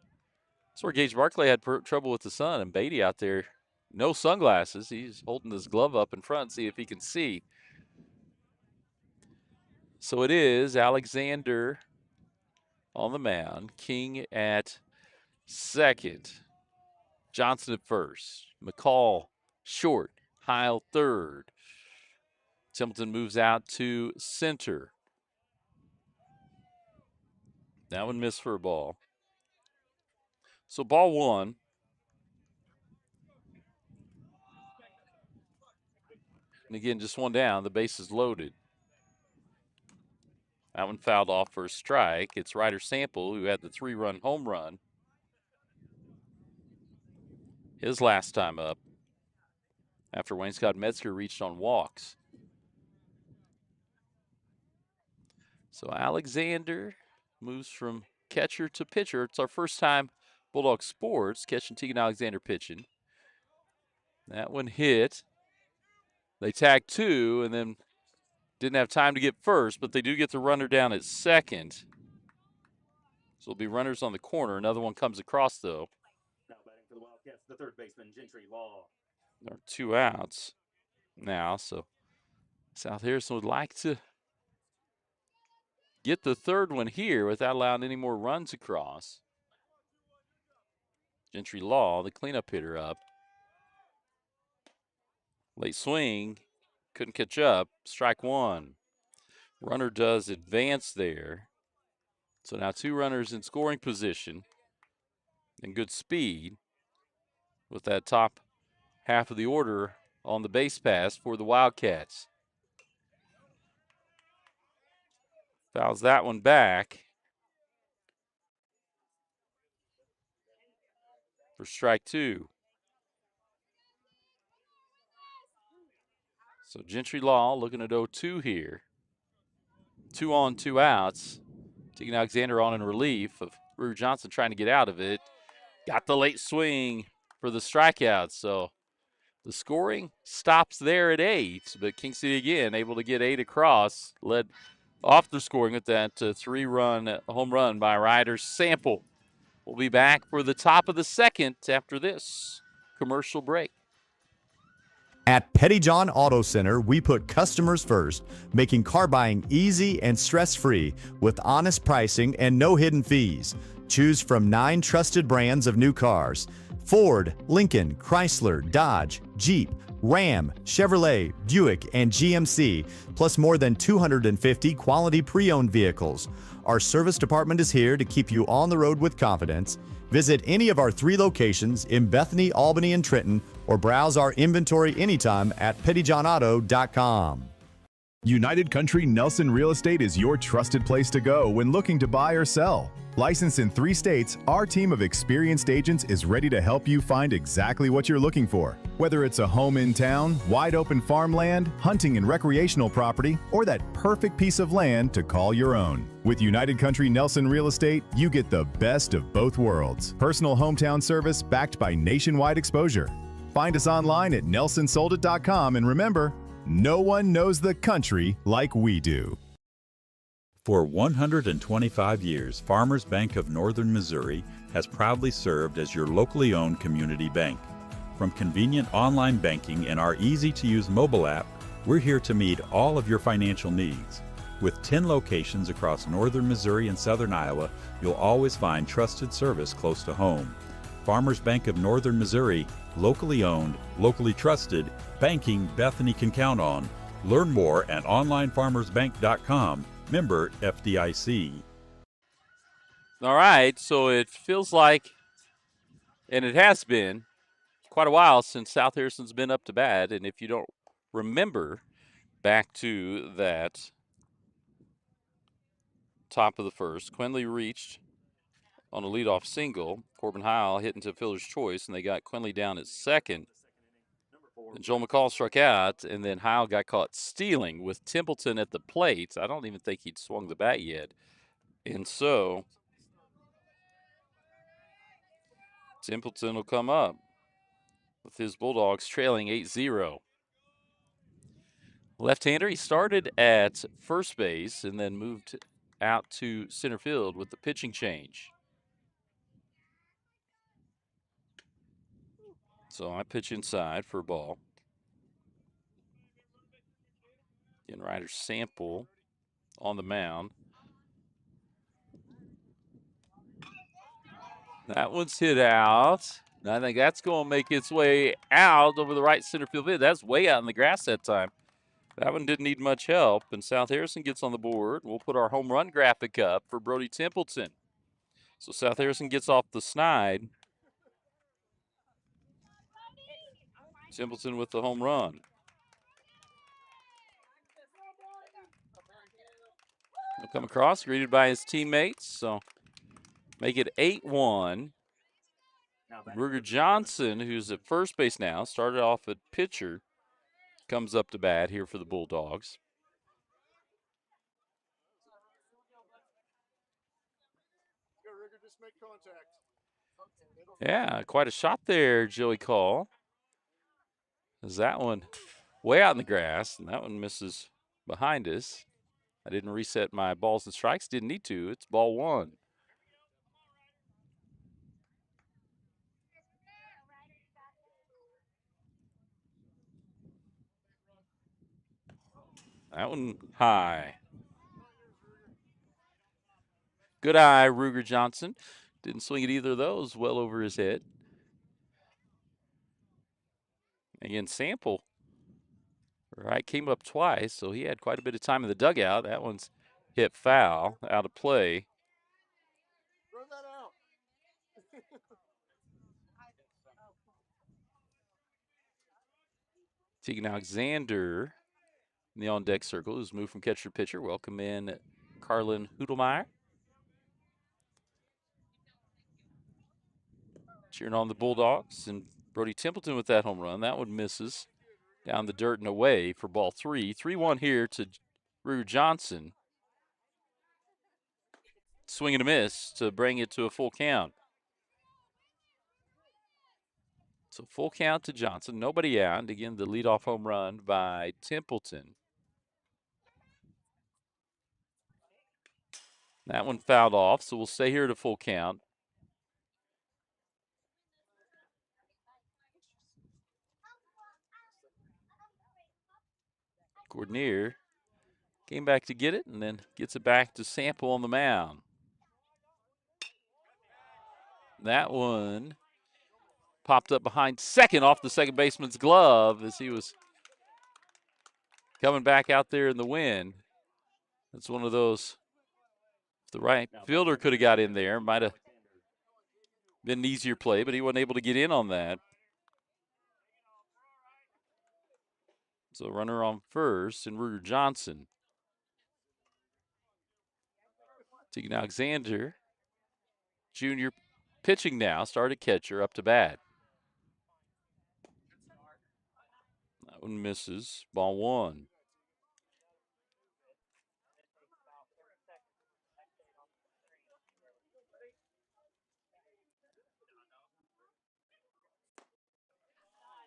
that's where Gage Barclay had trouble with the sun. And Beatty out there, no sunglasses. He's holding his glove up in front, see if he can see. So it is Alexander on the mound, King at second, Johnson at first, McCall short, Heil third. Templeton moves out to center. That one missed for a ball. So ball 1. And again, just 1 down. The base is loaded. That one fouled off for a strike. It's Ryder Sample, who had the 3-run home run his last time up after Wayne Scott Metzger reached on walks. So Alexander moves from catcher to pitcher. It's our first time Bulldog Sports catching Tegan Alexander pitching. That one hit. They tagged 2 and then didn't have time to get first, but they do get the runner down at second. So it'll be runners on the corner. Another one comes across, though. Now batting for the Wildcats, the third baseman, Gentry Law. There are 2 outs now, so South Harrison would like to get the third one here without allowing any more runs across. Gentry Law, the cleanup hitter, up. Late swing, couldn't catch up. Strike 1. Runner does advance there. So now 2 runners in scoring position and good speed with that top half of the order on the base pass for the Wildcats. Fouls that one back for strike 2. So Gentry Law looking at 0-2 here. 2 on, 2 outs. Tegan Alexander on in relief of Ruger Johnson trying to get out of it. Got the late swing for the strikeout. So the scoring stops there at 8, but King City again able to get 8 across. Led off the scoring with that 3-run home run by Ryder Sample. We'll be back for the top of the second after this commercial break. At Pettyjohn Auto Center, we put customers first, making car buying easy and stress-free with honest pricing and no hidden fees. Choose from 9 trusted brands of new cars: Ford, Lincoln, Chrysler, Dodge, Jeep, Ram, Chevrolet, Buick, and GMC, plus more than 250 quality pre-owned vehicles. Our service department is here to keep you on the road with confidence. Visit any of our 3 locations in Bethany, Albany, and Trenton, or browse our inventory anytime at pettyjohnauto.com. United Country Nelson Real Estate is your trusted place to go when looking to buy or sell. Licensed in 3 states, our team of experienced agents is ready to help you find exactly what you're looking for. Whether it's a home in town, wide open farmland, hunting and recreational property, or that perfect piece of land to call your own. With United Country Nelson Real Estate, you get the best of both worlds. Personal hometown service backed by nationwide exposure. Find us online at nelsonsoldit.com, and remember, no one knows the country like we do. For 125 years, Farmers Bank of Northern Missouri has proudly served as your locally owned community bank. From convenient online banking and our easy-to-use mobile app, we're here to meet all of your financial needs. With 10 locations across northern Missouri and southern Iowa, you'll always find trusted service close to home. Farmers Bank of Northern Missouri, locally owned, locally trusted, banking Bethany can count on. Learn more at onlinefarmersbank.com, member FDIC. All right, so it feels like, and it has been, quite a while since South Harrison's been up to bat. And if you don't remember back to that top of the first, Quinley reached on a leadoff single. Corbin Heil hit into fielder's choice, and they got Quinley down at second. And Joel McCall struck out, and then Heil got caught stealing with Templeton at the plate. I don't even think he'd swung the bat yet. And so Templeton will come up with his Bulldogs trailing 8-0. Left-hander, he started at first base and then moved out to center field with the pitching change. So I pitch inside for a ball. Again, Ryder Sample on the mound. That one's hit out. I think that's going to make its way out over the right center field. That's way out in the grass that time. That one didn't need much help, and South Harrison gets on the board. We'll put our home run graphic up for Brody Templeton. So South Harrison gets off the snide. Templeton with the home run. He'll come across, greeted by his teammates. So make it 8-1. Ruger Johnson, who's at first base now, started off at pitcher, comes up to bat here for the Bulldogs. Yeah, quite a shot there, Joey Call. Is that one way out in the grass, and that one misses behind us. I didn't reset my balls and strikes. Didn't need to. It's ball one. That one high. Good eye, Ruger Johnson. Didn't swing at either of those. Well over his head. Again, Sample, right, came up twice, so he had quite a bit of time in the dugout. That one's hit foul, out of play. Throw that out. Tegan Alexander in the on-deck circle, who's moved from catcher to pitcher. Welcome in Carlin Hudelmeyer. Cheering on the Bulldogs, and Brody Templeton with that home run. That one misses down the dirt and away for ball three. 3-1 here to Ruger Johnson. Swing and a miss to bring it to a full count. So full count to Johnson. Nobody out. And again, the leadoff home run by Templeton. That one fouled off, so we'll stay here at a full count. Gordonier came back to get it and then gets it back to Sample on the mound. That one popped up behind second off the second baseman's glove as he was coming back out there in the wind. It's one of those, if the right fielder could have got in there, might have been an easier play, but he wasn't able to get in on that. So runner on first and Ruger Johnson. Tegan Alexander, junior, pitching now, started catcher, up to bat. That one misses, ball one.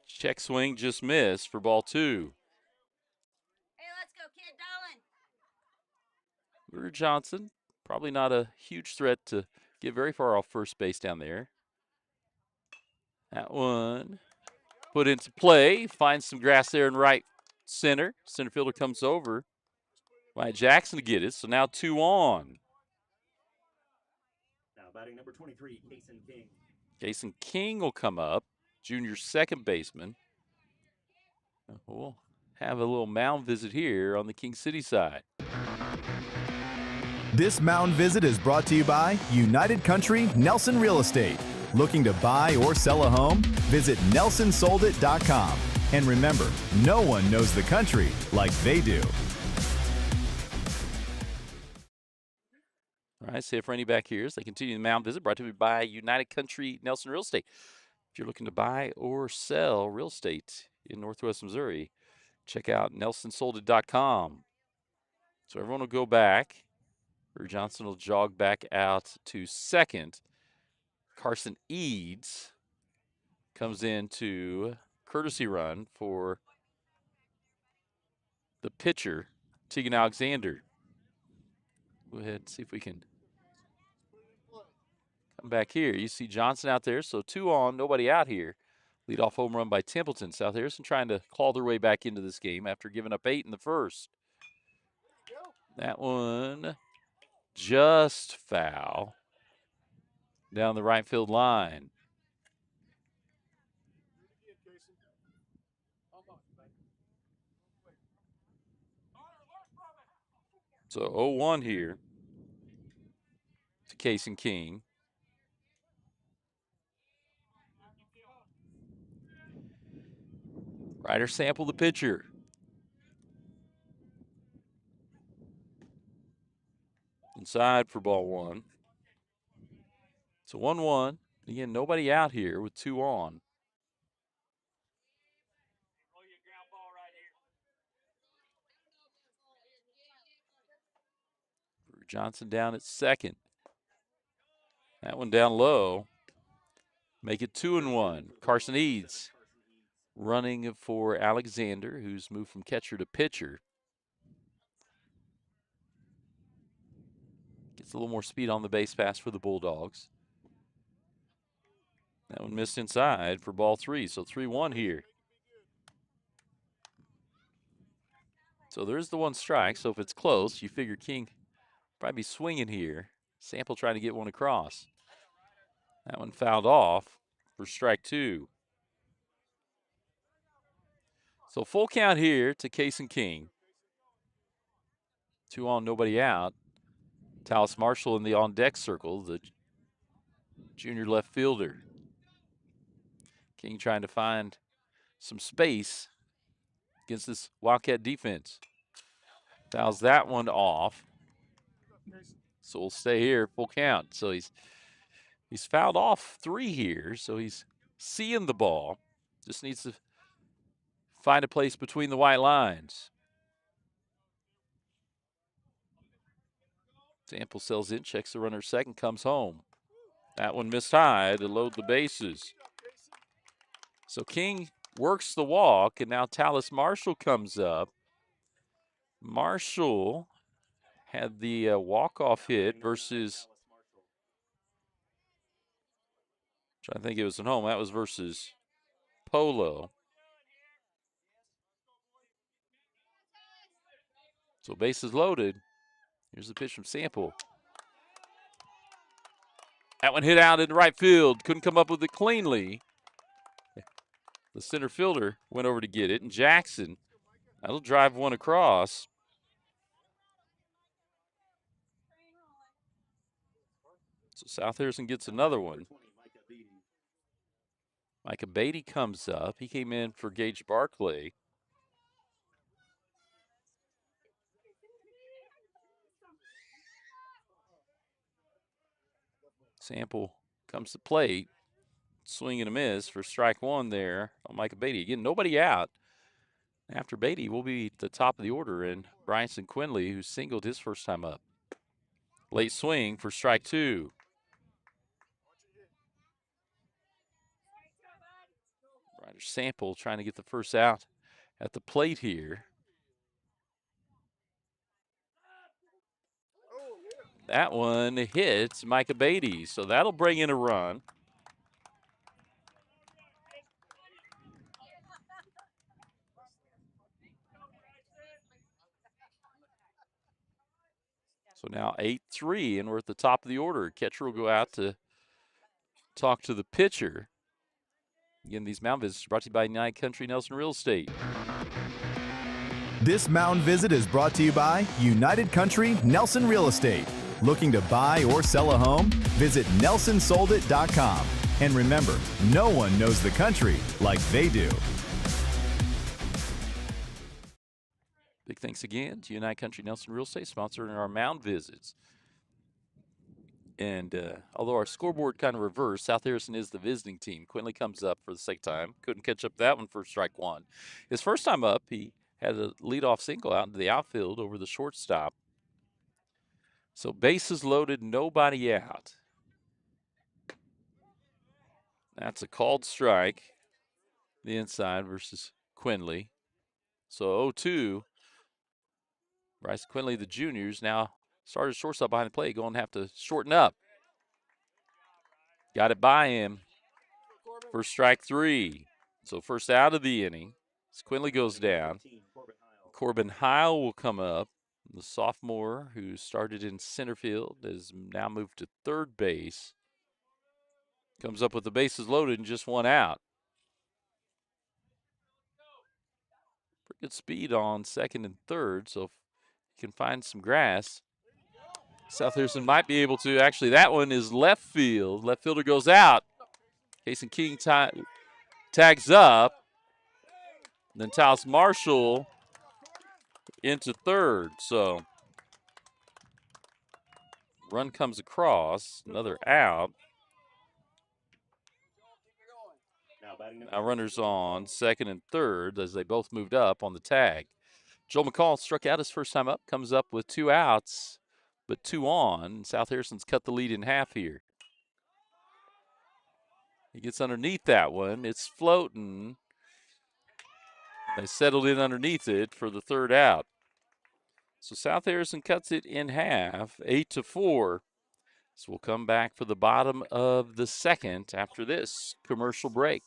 Check swing just missed for ball two. Hey, let's go, kid, darling. Ruger Johnson, probably not a huge threat to get very far off first base down there. That one put into play, finds some grass there in right center. Center fielder comes over. Wyatt Jackson to get it, so now 2 on. Now batting number 23, Kason King. Jason King will come up, junior second baseman. We'll have a little mound visit here on the King City side. This mound visit is brought to you by United Country Nelson Real Estate. Looking to buy or sell a home? Visit nelsonsoldit.com. And remember, no one knows the country like they do. All right, safe Randy back here as they continue the mound visit, brought to you by United Country Nelson Real Estate. If you're looking to buy or sell real estate in Northwest Missouri, check out nelsonsoldit.com. So everyone will go back. Drew Johnson will jog back out to second. Carson Eads comes into courtesy run for the pitcher, Tegan Alexander. Go ahead and see if we can come back here. You see Johnson out there, so 2 on, nobody out here. Leadoff home run by Templeton. South Harrison trying to claw their way back into this game after giving up 8 in the first. That one just foul down the right field line. So 0-1 here to Kason King. Ryder Sample, the pitcher. Inside for ball 1. So 1-1. Again, nobody out here with 2 on. Drew Johnson down at second. That one down low. Make it 2-1. Carson Eads running for Alexander, who's moved from catcher to pitcher. Gets a little more speed on the base pass for the Bulldogs. That one missed inside for ball 3, so 3-1 here. So there's the 1 strike, so if it's close, you figure King probably be swinging here. Sample trying to get one across. That one fouled off for strike 2. So full count here to Kason King. 2 on, nobody out. Talis Marshall in the on-deck circle, the junior left fielder. King trying to find some space against this Wildcat defense. Fouls that one off. So we'll stay here, full count. So he's fouled off 3 here, so he's seeing the ball. Just needs to find a place between the white lines. Sample sells in, checks the runner second, comes home. That one missed high to load the bases. So King works the walk, and now Talis Marshall comes up. Marshall had the walk-off hit versus, I think it was at home. That was versus Polo. So bases loaded. Here's the pitch from Sample. That one hit out in right field. Couldn't come up with it cleanly. The center fielder went over to get it, and Jackson, that'll drive one across. So South Harrison gets another one. Micah Beatty comes up. He came in for Gage Barclay. Sample comes to plate. Swing and a miss for strike 1 there on Micah Beatty. Again, nobody out. After Beatty, we'll be at the top of the order, and Bryson Quinley, who singled his first time up. Late swing for strike 2. Ryder Sample trying to get the first out at the plate here. That one hits Micah Beatty, so that'll bring in a run. So now 8-3, and we're at the top of the order. Catcher will go out to talk to the pitcher. Again, these mound visits are brought to you by United Country Nelson Real Estate. This mound visit is brought to you by United Country Nelson Real Estate. Looking to buy or sell a home? Visit nelsonsoldit.com. And remember, no one knows the country like they do. Big thanks again to United Country Nelson Real Estate, sponsoring our mound visits. And although our scoreboard kind of reversed, South Harrison is the visiting team. Quinley comes up for the second time. Couldn't catch up that one for strike one. His first time up, he had a leadoff single out into the outfield over the shortstop. So bases loaded, nobody out. That's a called strike. The inside versus Quinley. So 0-2. Bryce Quinley, the juniors, now started shortstop behind the plate, going to have to shorten up. Got it by him for strike three. So first out of the inning. As Quinley goes down, Corbin Heil will come up. The sophomore who started in center field has now moved to third base. Comes up with the bases loaded and just one out. Pretty good speed on second and third, so if you can find some grass, South Harrison might be able to. Actually, that one is left field. Left fielder goes out. Casey King tags up. And then Taos Marshall into third. So run comes across. Another out. Now runners on second and third as they both moved up on the tag. Joel McCall struck out his first time up. Comes up with two outs, but two on. South Harrison's cut the lead in half here. He gets underneath that one. It's floating. They settled in underneath it for the third out. So South Harrison cuts it in half, 8-4. So we'll come back for the bottom of the second after this commercial break.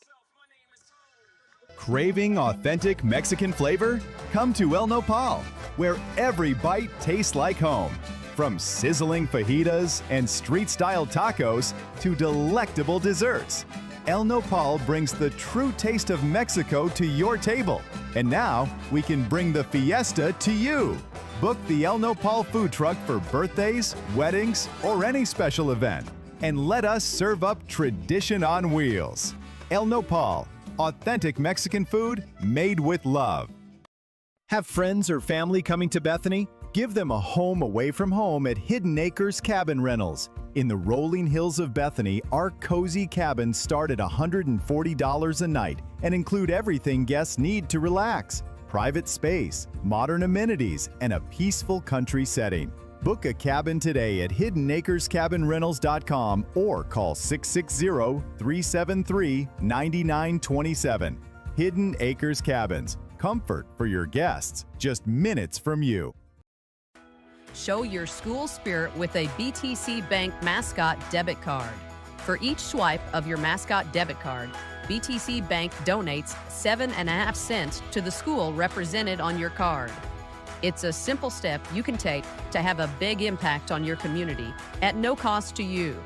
Craving authentic Mexican flavor? Come to El Nopal, where every bite tastes like home. From sizzling fajitas and street-style tacos to delectable desserts, El Nopal brings the true taste of Mexico to your table. And now, we can bring the fiesta to you. Book the El Nopal food truck for birthdays, weddings, or any special event. And let us serve up tradition on wheels. El Nopal, authentic Mexican food made with love. Have friends or family coming to Bethany? Give them a home away from home at Hidden Acres Cabin Rentals. In the rolling hills of Bethany, our cozy cabins start at $140 a night and include everything guests need to relax: private space, modern amenities, and a peaceful country setting. Book a cabin today at hiddenacrescabinrentals.com or call 660-373-9927. Hidden Acres Cabins. Comfort for your guests, just minutes from you. Show your school spirit with a BTC Bank Mascot Debit Card. For each swipe of your Mascot Debit Card, BTC Bank donates 7.5 cents to the school represented on your card. It's a simple step you can take to have a big impact on your community at no cost to you.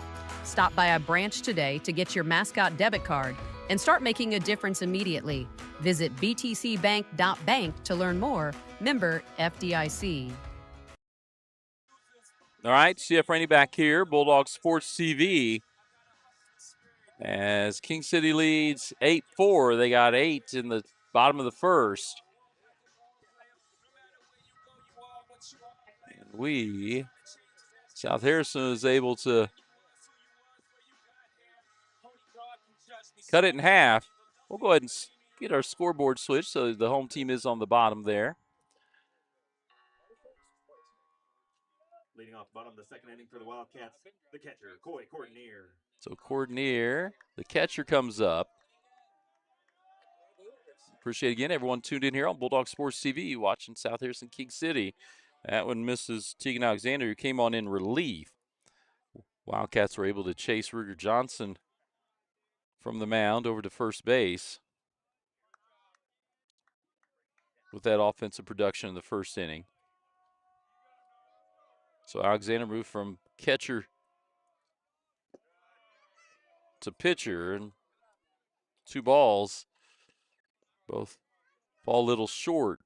Stop by a branch today to get your Mascot Debit Card and start making a difference immediately. Visit btcbank.bank to learn more. Member FDIC. All right, CF Rainey back here, Bulldog Sports TV. As King City leads 8-4, they got 8 in the bottom of the first. And South Harrison is able to cut it in half. We'll go ahead and get our scoreboard switched so the home team is on the bottom there. Leading off bottom of the second inning for the Wildcats, the catcher, Coy Courtnier. So Courtnier, the catcher, comes up. Appreciate again everyone tuned in here on Bulldog Sports TV watching South Harrison King City. That one misses Tegan Alexander, who came on in relief. Wildcats were able to chase Ruger Johnson from the mound over to first base with that offensive production in the first inning. So Alexander moved from catcher to pitcher, and 2 balls, both fall a little short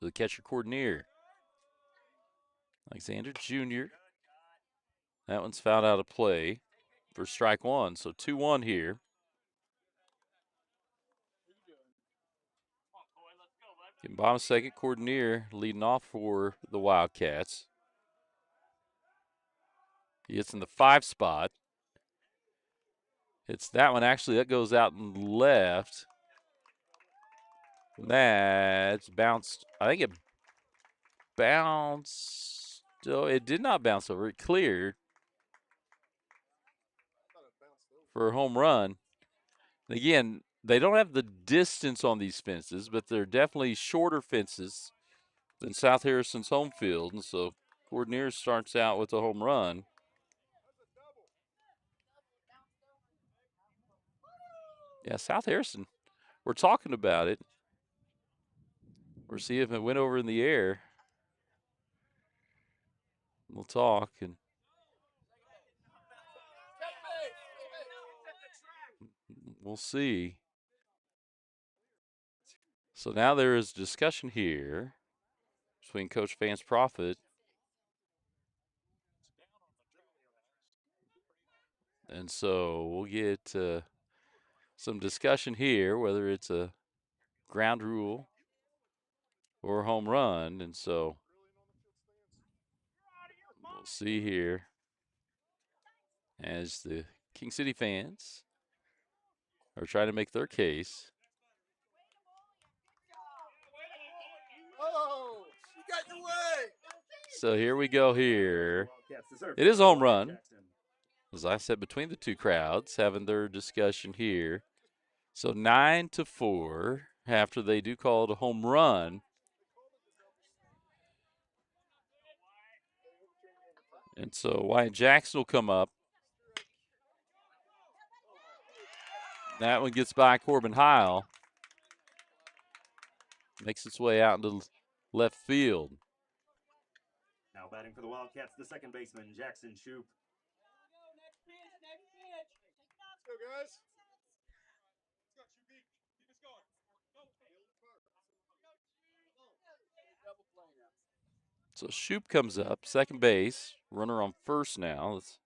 to the catcher coordinator. Alexander Jr. That one's fouled out of play for strike 1. So 2-1 here. In bottom second, coordinator leading off for the Wildcats. He hits in the 5 spot. It's that one, actually, that goes out and left. That's bounced. I think it bounced. Oh, it did not bounce over. It cleared for a home run. Again, they don't have the distance on these fences, but they're definitely shorter fences than South Harrison's home field. And so coordinator starts out with a home run. Yeah, South Harrison, we're talking about it. We're seeing if it went over in the air. We'll talk and we'll see. So now there is discussion here between Coach Vance Profit and so we'll get some discussion here, whether it's a ground rule or a home run. And so we'll see here as the King City fans are trying to make their case. Oh, you got your way. So here we go here. It is a home run. As I said, between the two crowds having their discussion here. So 9-4 after they do call it a home run. And so Wyatt Jackson will come up. That one gets by Corbin Heil. Makes its way out into left field. Now batting for the Wildcats, the second baseman, Jackson Shoup. Let's go, guys. So Shoup comes up, second base. Runner on first now. It's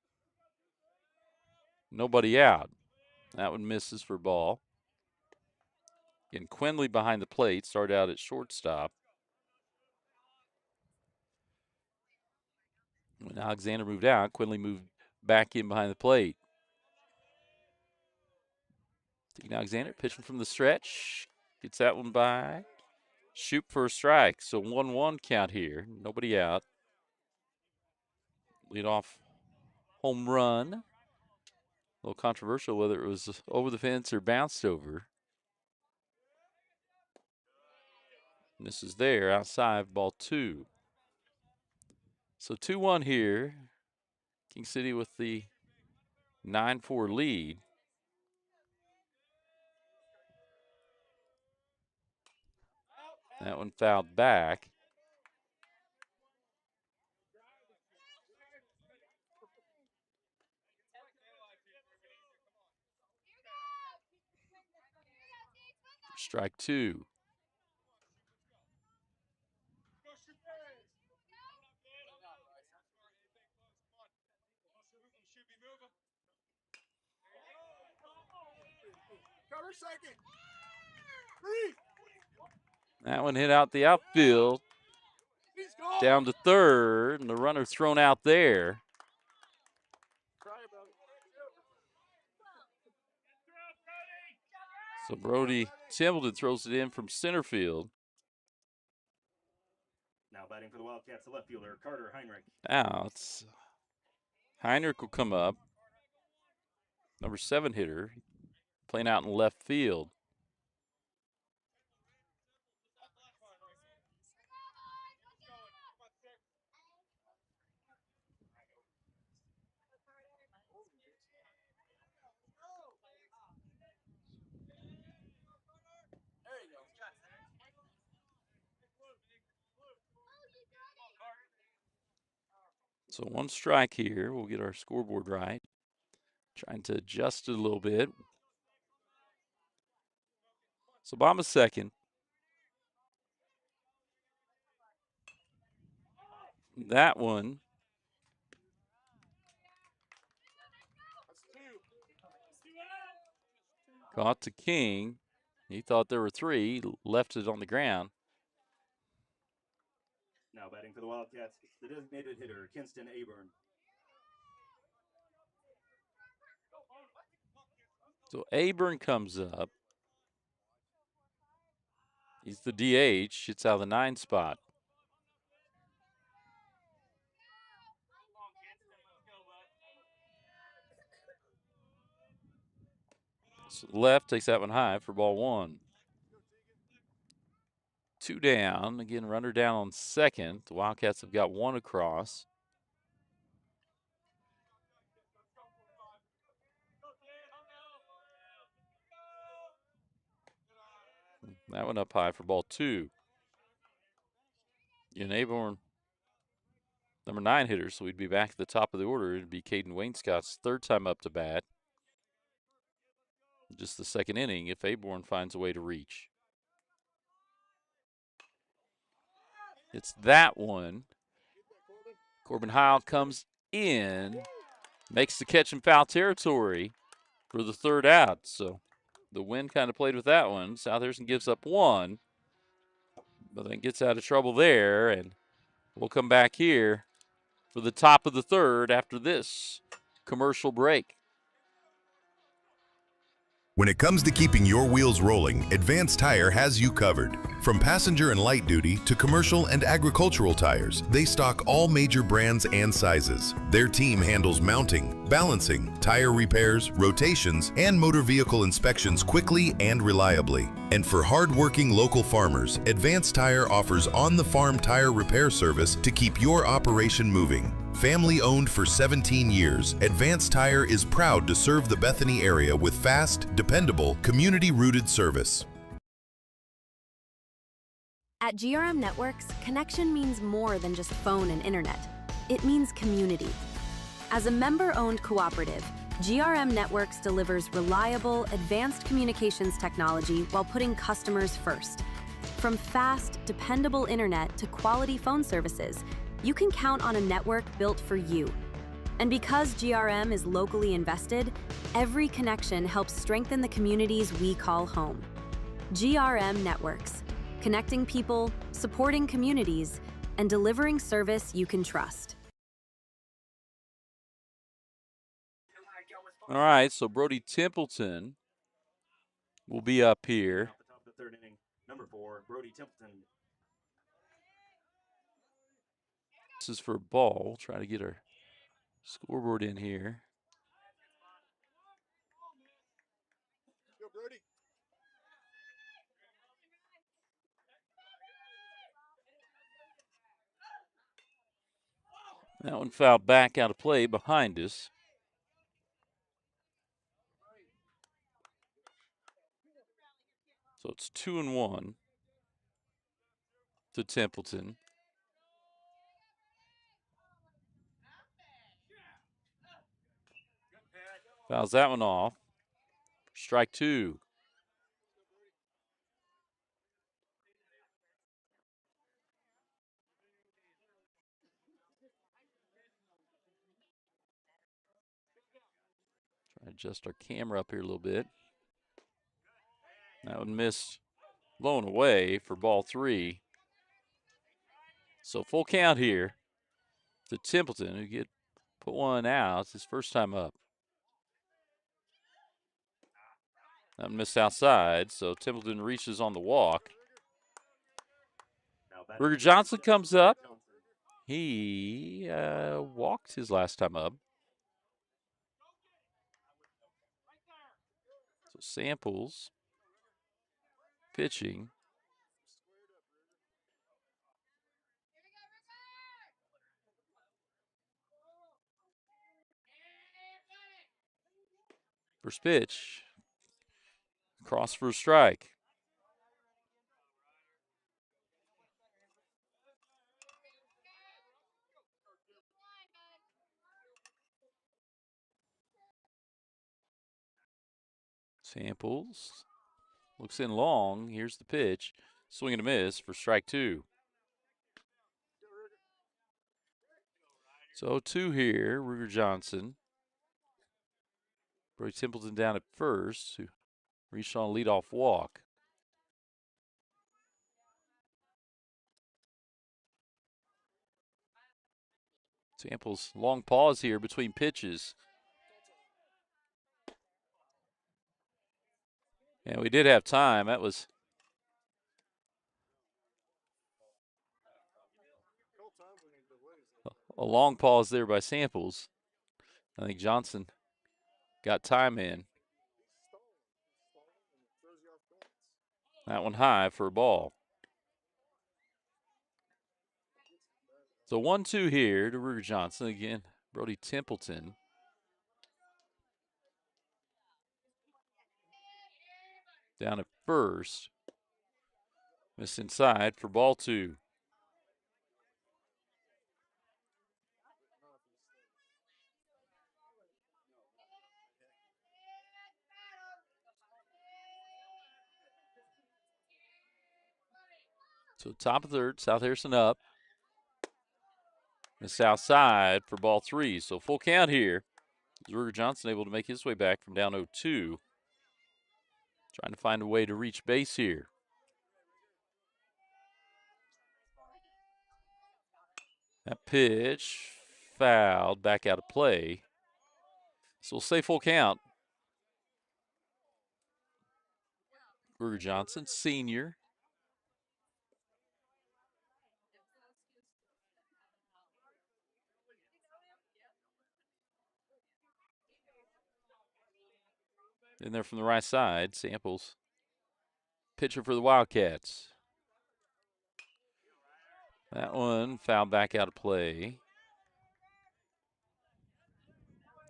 nobody out. That one misses for ball. Again, Quinley behind the plate, started out at shortstop. When Alexander moved out, Quinley moved back in behind the plate. Deacon Alexander pitching from the stretch. Gets that one by. Shoup for a strike. So 1-1 count here. Nobody out. Lead off home run. A little controversial whether it was over the fence or bounced over. And this is there outside, ball 2. So 2-1 here. King City with the 9-4 lead. That one fouled back. Strike 2. Cover second. That one hit out the outfield. Down to third, and the runner thrown out there. So Brody Templeton throws it in from center field. Now batting for the Wildcats, the left fielder, Carter Heinrich. Outs. Heinrich will come up. Number 7 hitter, playing out in left field. So 1 strike here. We'll get our scoreboard right. Trying to adjust it a little bit. So Obama second. That one. Caught to King. He thought there were 3. Left it on the ground. Now batting for the Wildcats, the designated hitter, Kinston Aburn. So Aburn comes up. He's the DH. It's out of the 9 spot. So left takes that one high for ball 1. 2 down. Again, runner down on second. The Wildcats have got 1 across. That one up high for ball 2. Aburn, number 9 hitter, so we'd be back at the top of the order. It'd be Caden Wainscott's 3rd time up to bat. Just the 2nd inning if Aburn finds a way to reach. It's that one. Corbin Heil comes in, makes the catch in foul territory for the 3rd out. So the wind kind of played with that one. South Harrison gives up 1, but then gets out of trouble there, and we'll come back here for the top of the 3rd after this commercial break. When it comes to keeping your wheels rolling, Advanced Tire has you covered. From passenger and light duty to commercial and agricultural tires, they stock all major brands and sizes. Their team handles mounting, balancing, tire repairs, rotations, and motor vehicle inspections quickly and reliably. And for hard-working local farmers, Advanced Tire offers on-the-farm tire repair service to keep your operation moving. Family owned for 17 years, Advanced Tire is proud to serve the Bethany area with fast, dependable, community-rooted service. At GRM Networks, connection means more than just phone and internet. It means community. As a member-owned cooperative, GRM Networks delivers reliable, advanced communications technology while putting customers first. From fast, dependable internet to quality phone services, you can count on a network built for you. And because GRM is locally invested, every connection helps strengthen the communities we call home. GRM Networks, connecting people, supporting communities, and delivering service you can trust. All right, so Brody Templeton will be up here. At the top of the 3rd inning, number 4, Brody Templeton. This is for a ball. We'll try to get our scoreboard in here. Go, Brody. That one fouled back out of play behind us. So it's 2-1 to Templeton. Fouls that one off. Strike 2. Try to adjust our camera up here a little bit. That one missed, blown away for ball 3. So full count here to Templeton, who put one out. It's his first time up. That one missed outside, so Templeton reaches on the walk. Ruger Johnson comes up. He walked his last time up. So Samples pitching. First pitch. Cross for a strike. Samples looks in long. Here's the pitch. Swing and a miss for strike 2. So 2 here. Ruger Johnson. Brody Templeton down at first, who reached on a leadoff walk. Samples long pause here between pitches. And we did have time. That was a long pause there by Samples. I think Johnson got time in. That one high for a ball. So 1-2 here to Ruger Johnson. Again, Brody Templeton. Down at first. Missed inside for ball 2. So top of third, South Harrison up. The south side for ball 3. So full count here. Ruger Johnson able to make his way back from down 0-2. Trying to find a way to reach base here. That pitch fouled, back out of play. So we'll say full count. Ruger Johnson, senior. In there from the right side, Samples. Pitcher for the Wildcats. That one fouled back out of play.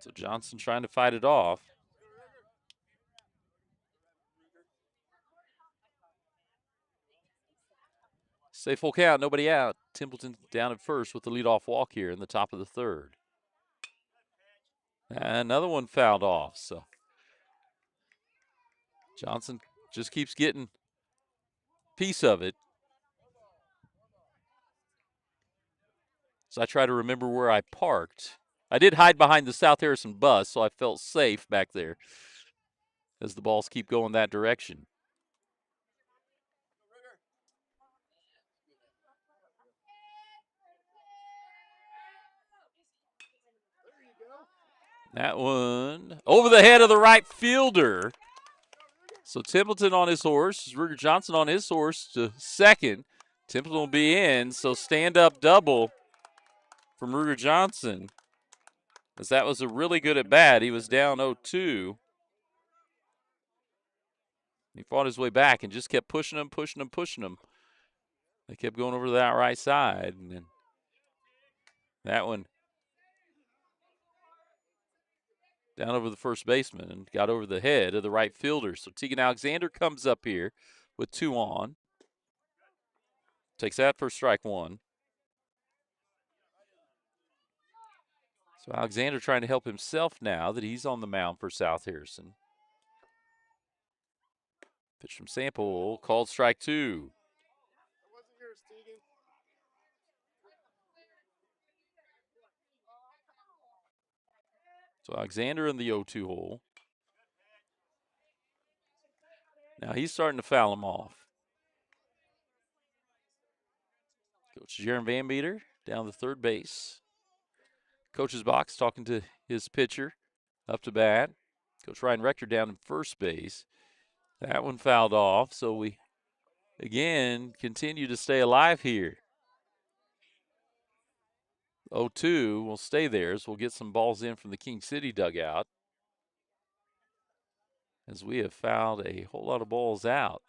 So Johnson trying to fight it off. Say full count, nobody out. Templeton down at first with the leadoff walk here in the top of the third. And another one fouled off. So Johnson just keeps getting a piece of it. So I try to remember where I parked. I did hide behind the South Harrison bus, so I felt safe back there as the balls keep going that direction. That one over the head of the right fielder. So Templeton on his horse, Ruger Johnson on his horse to second. Templeton will be in, so stand-up double from Ruger Johnson. As that was a really good at bat. He was down 0-2. He fought his way back and just kept pushing him. They kept going over to that right side, and then that one down over the first baseman and got over the head of the right fielder. So Tegan Alexander comes up here with 2 on. Takes that for strike 1. So Alexander trying to help himself now that he's on the mound for South Harrison. Pitch from Sample, called strike 2. So Alexander in the 0-2 hole. Now he's starting to foul him off. Coach Jaron Van Meter down the third base. Coach's box talking to his pitcher up to bat. Coach Ryan Rector down in first base. That one fouled off, so we again continue to stay alive here. 0-2 will stay there as we'll get some balls in from the King City dugout, as we have fouled a whole lot of balls out.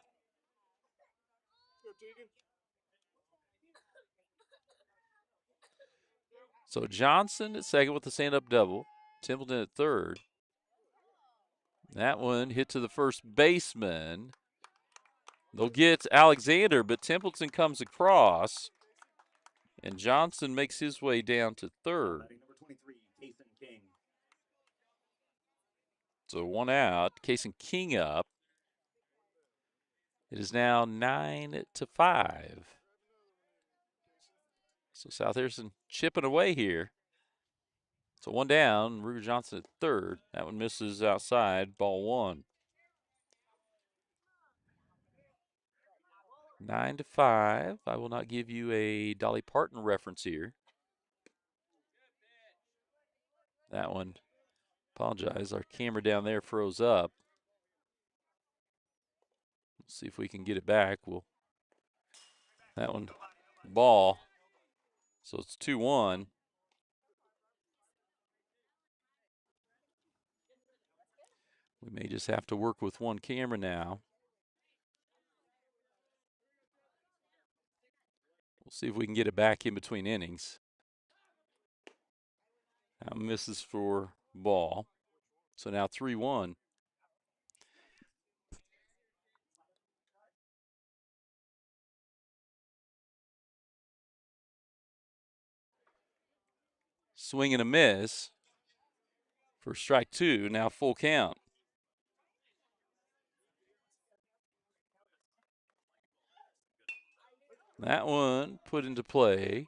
So Johnson at second with the stand-up double. Templeton at third. That one hit to the first baseman. They'll get Alexander, but Templeton comes across, and Johnson makes his way down to third. So 1 out. Case and King up. It is now 9-5. So South Harrison chipping away here. So 1 down. Ruger Johnson at third. That one misses outside. Ball 1. 9-5. I will not give you a Dolly Parton reference here. That one, apologize. Our camera down there froze up. Let's see if we can get it back. That one, ball. So it's 2-1. We may just have to work with one camera now. We'll see if we can get it back in between innings. That misses for ball. So now 3-1. Swing and a miss for strike 2. Now full count. That one put into play.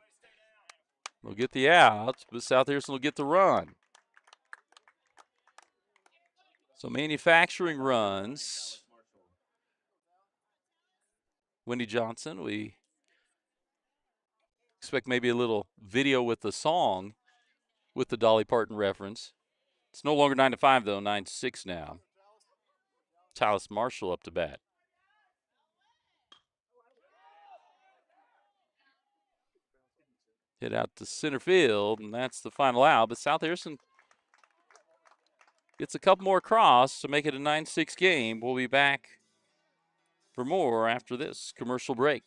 They'll get the outs, but South Harrison will get the run. So manufacturing runs. Wendy Johnson, we expect maybe a little video with the song with the Dolly Parton reference. It's no longer 9-5 though, 9-6 now. Talis Marshall up to bat. Hit out to center field, and that's the final out. But South Harrison gets a couple more across to make it a 9-6 game. We'll be back for more after this commercial break.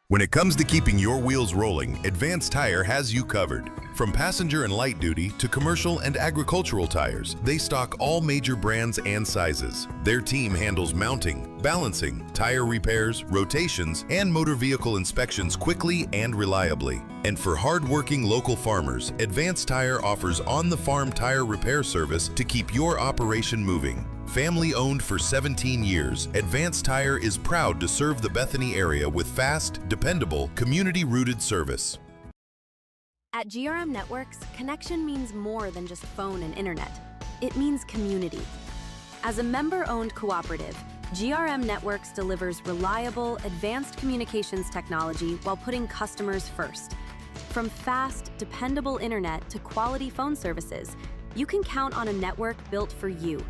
When it comes to keeping your wheels rolling, Advanced Tire has you covered. From passenger and light duty to commercial and agricultural tires, they stock all major brands and sizes. Their team handles mounting, balancing, tire repairs, rotations, and motor vehicle inspections quickly and reliably. And for hard-working local farmers, Advanced Tire offers on-the-farm tire repair service to keep your operation moving. Family owned for 17 years, Advanced Tire is proud to serve the Bethany area with fast, dependable, community-rooted service. At GRM Networks, connection means more than just phone and internet. It means community. As a member-owned cooperative, GRM Networks delivers reliable, advanced communications technology while putting customers first. From fast, dependable internet to quality phone services, you can count on a network built for you.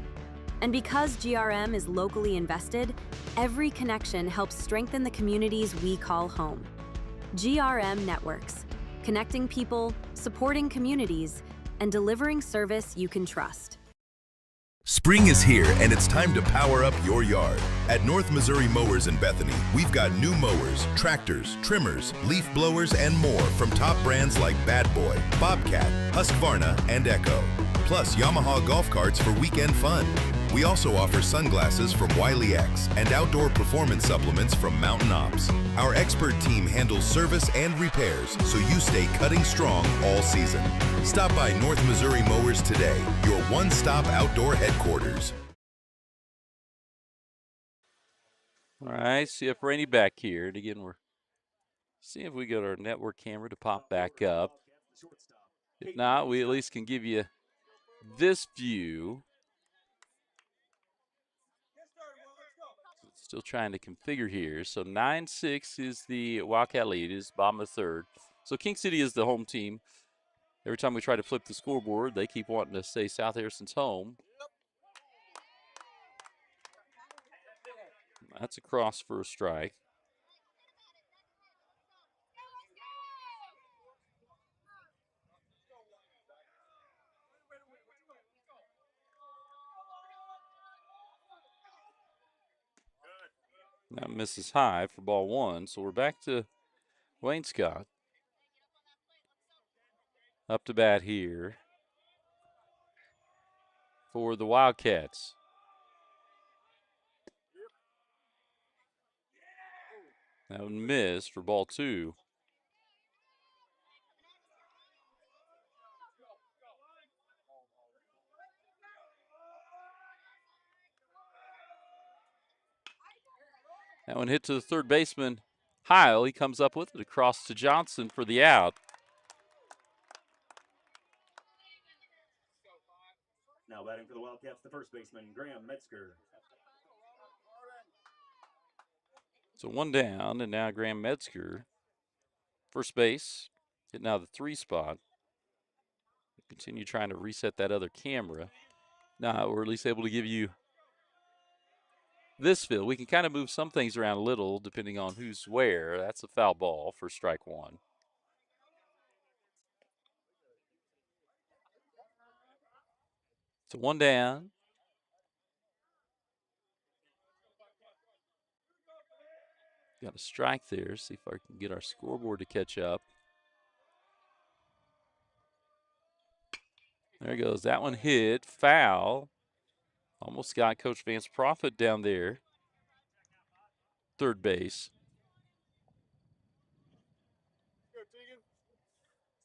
And because GRM is locally invested, every connection helps strengthen the communities we call home. GRM Networks, connecting people, supporting communities, and delivering service you can trust. Spring is here and it's time to power up your yard. At North Missouri Mowers in Bethany, we've got new mowers, tractors, trimmers, leaf blowers, and more from top brands like Bad Boy, Bobcat, Husqvarna, and Echo. Plus Yamaha golf carts for weekend fun. We also offer sunglasses from Wiley X and outdoor performance supplements from Mountain Ops. Our expert team handles service and repairs so you stay cutting strong all season. Stop by North Missouri Mowers today, your one-stop outdoor headquarters. All right, see if Rainey back here. And again, we're seeing if we got our network camera to pop back up. If not, we at least can give you this view. Still trying to configure here. So 9-6 is the Wildcat lead, is bottom of third. So King City is the home team. Every time we try to flip the scoreboard, they keep wanting to say South Harrison's home. That's a cross for a strike. That misses high for ball 1. So we're back to Wayne Scott. Up to bat here for the Wildcats. That would miss for ball 2. That one hit to the third baseman, Heil. He comes up with it across to Johnson for the out. Now batting for the Wildcats, the first baseman, Graham Metzger. So one down, and now Graham Metzger, first base, hitting out of the 3 spot. Continue trying to reset that other camera. Now we're at least able to give you this field. We can kind of move some things around a little depending on who's where. That's a foul ball for strike 1. So one down. Got a strike there. See if I can get our scoreboard to catch up. There goes. That one hit. Foul. Almost got Coach Vance Profit down there. Third base.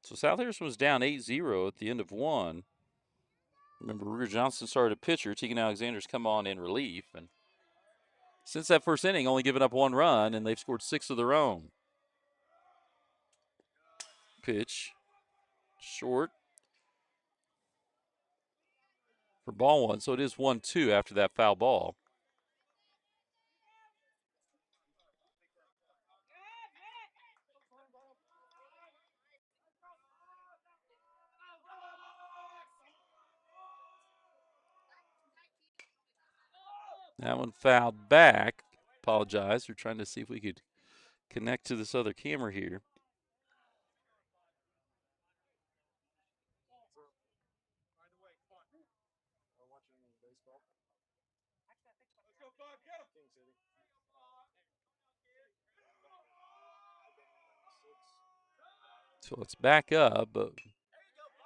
So South Harrison was down 8-0 at the end of 1. Remember, Ruger Johnson started a pitcher. Tegan Alexander's come on in relief. And since that first inning, only given up 1 run, and they've scored 6 of their own. Pitch. Short. For ball 1. So it is 1-2 after that foul ball. That one fouled back. Apologize. We're trying to see if we could connect to this other camera here. So let's back up, but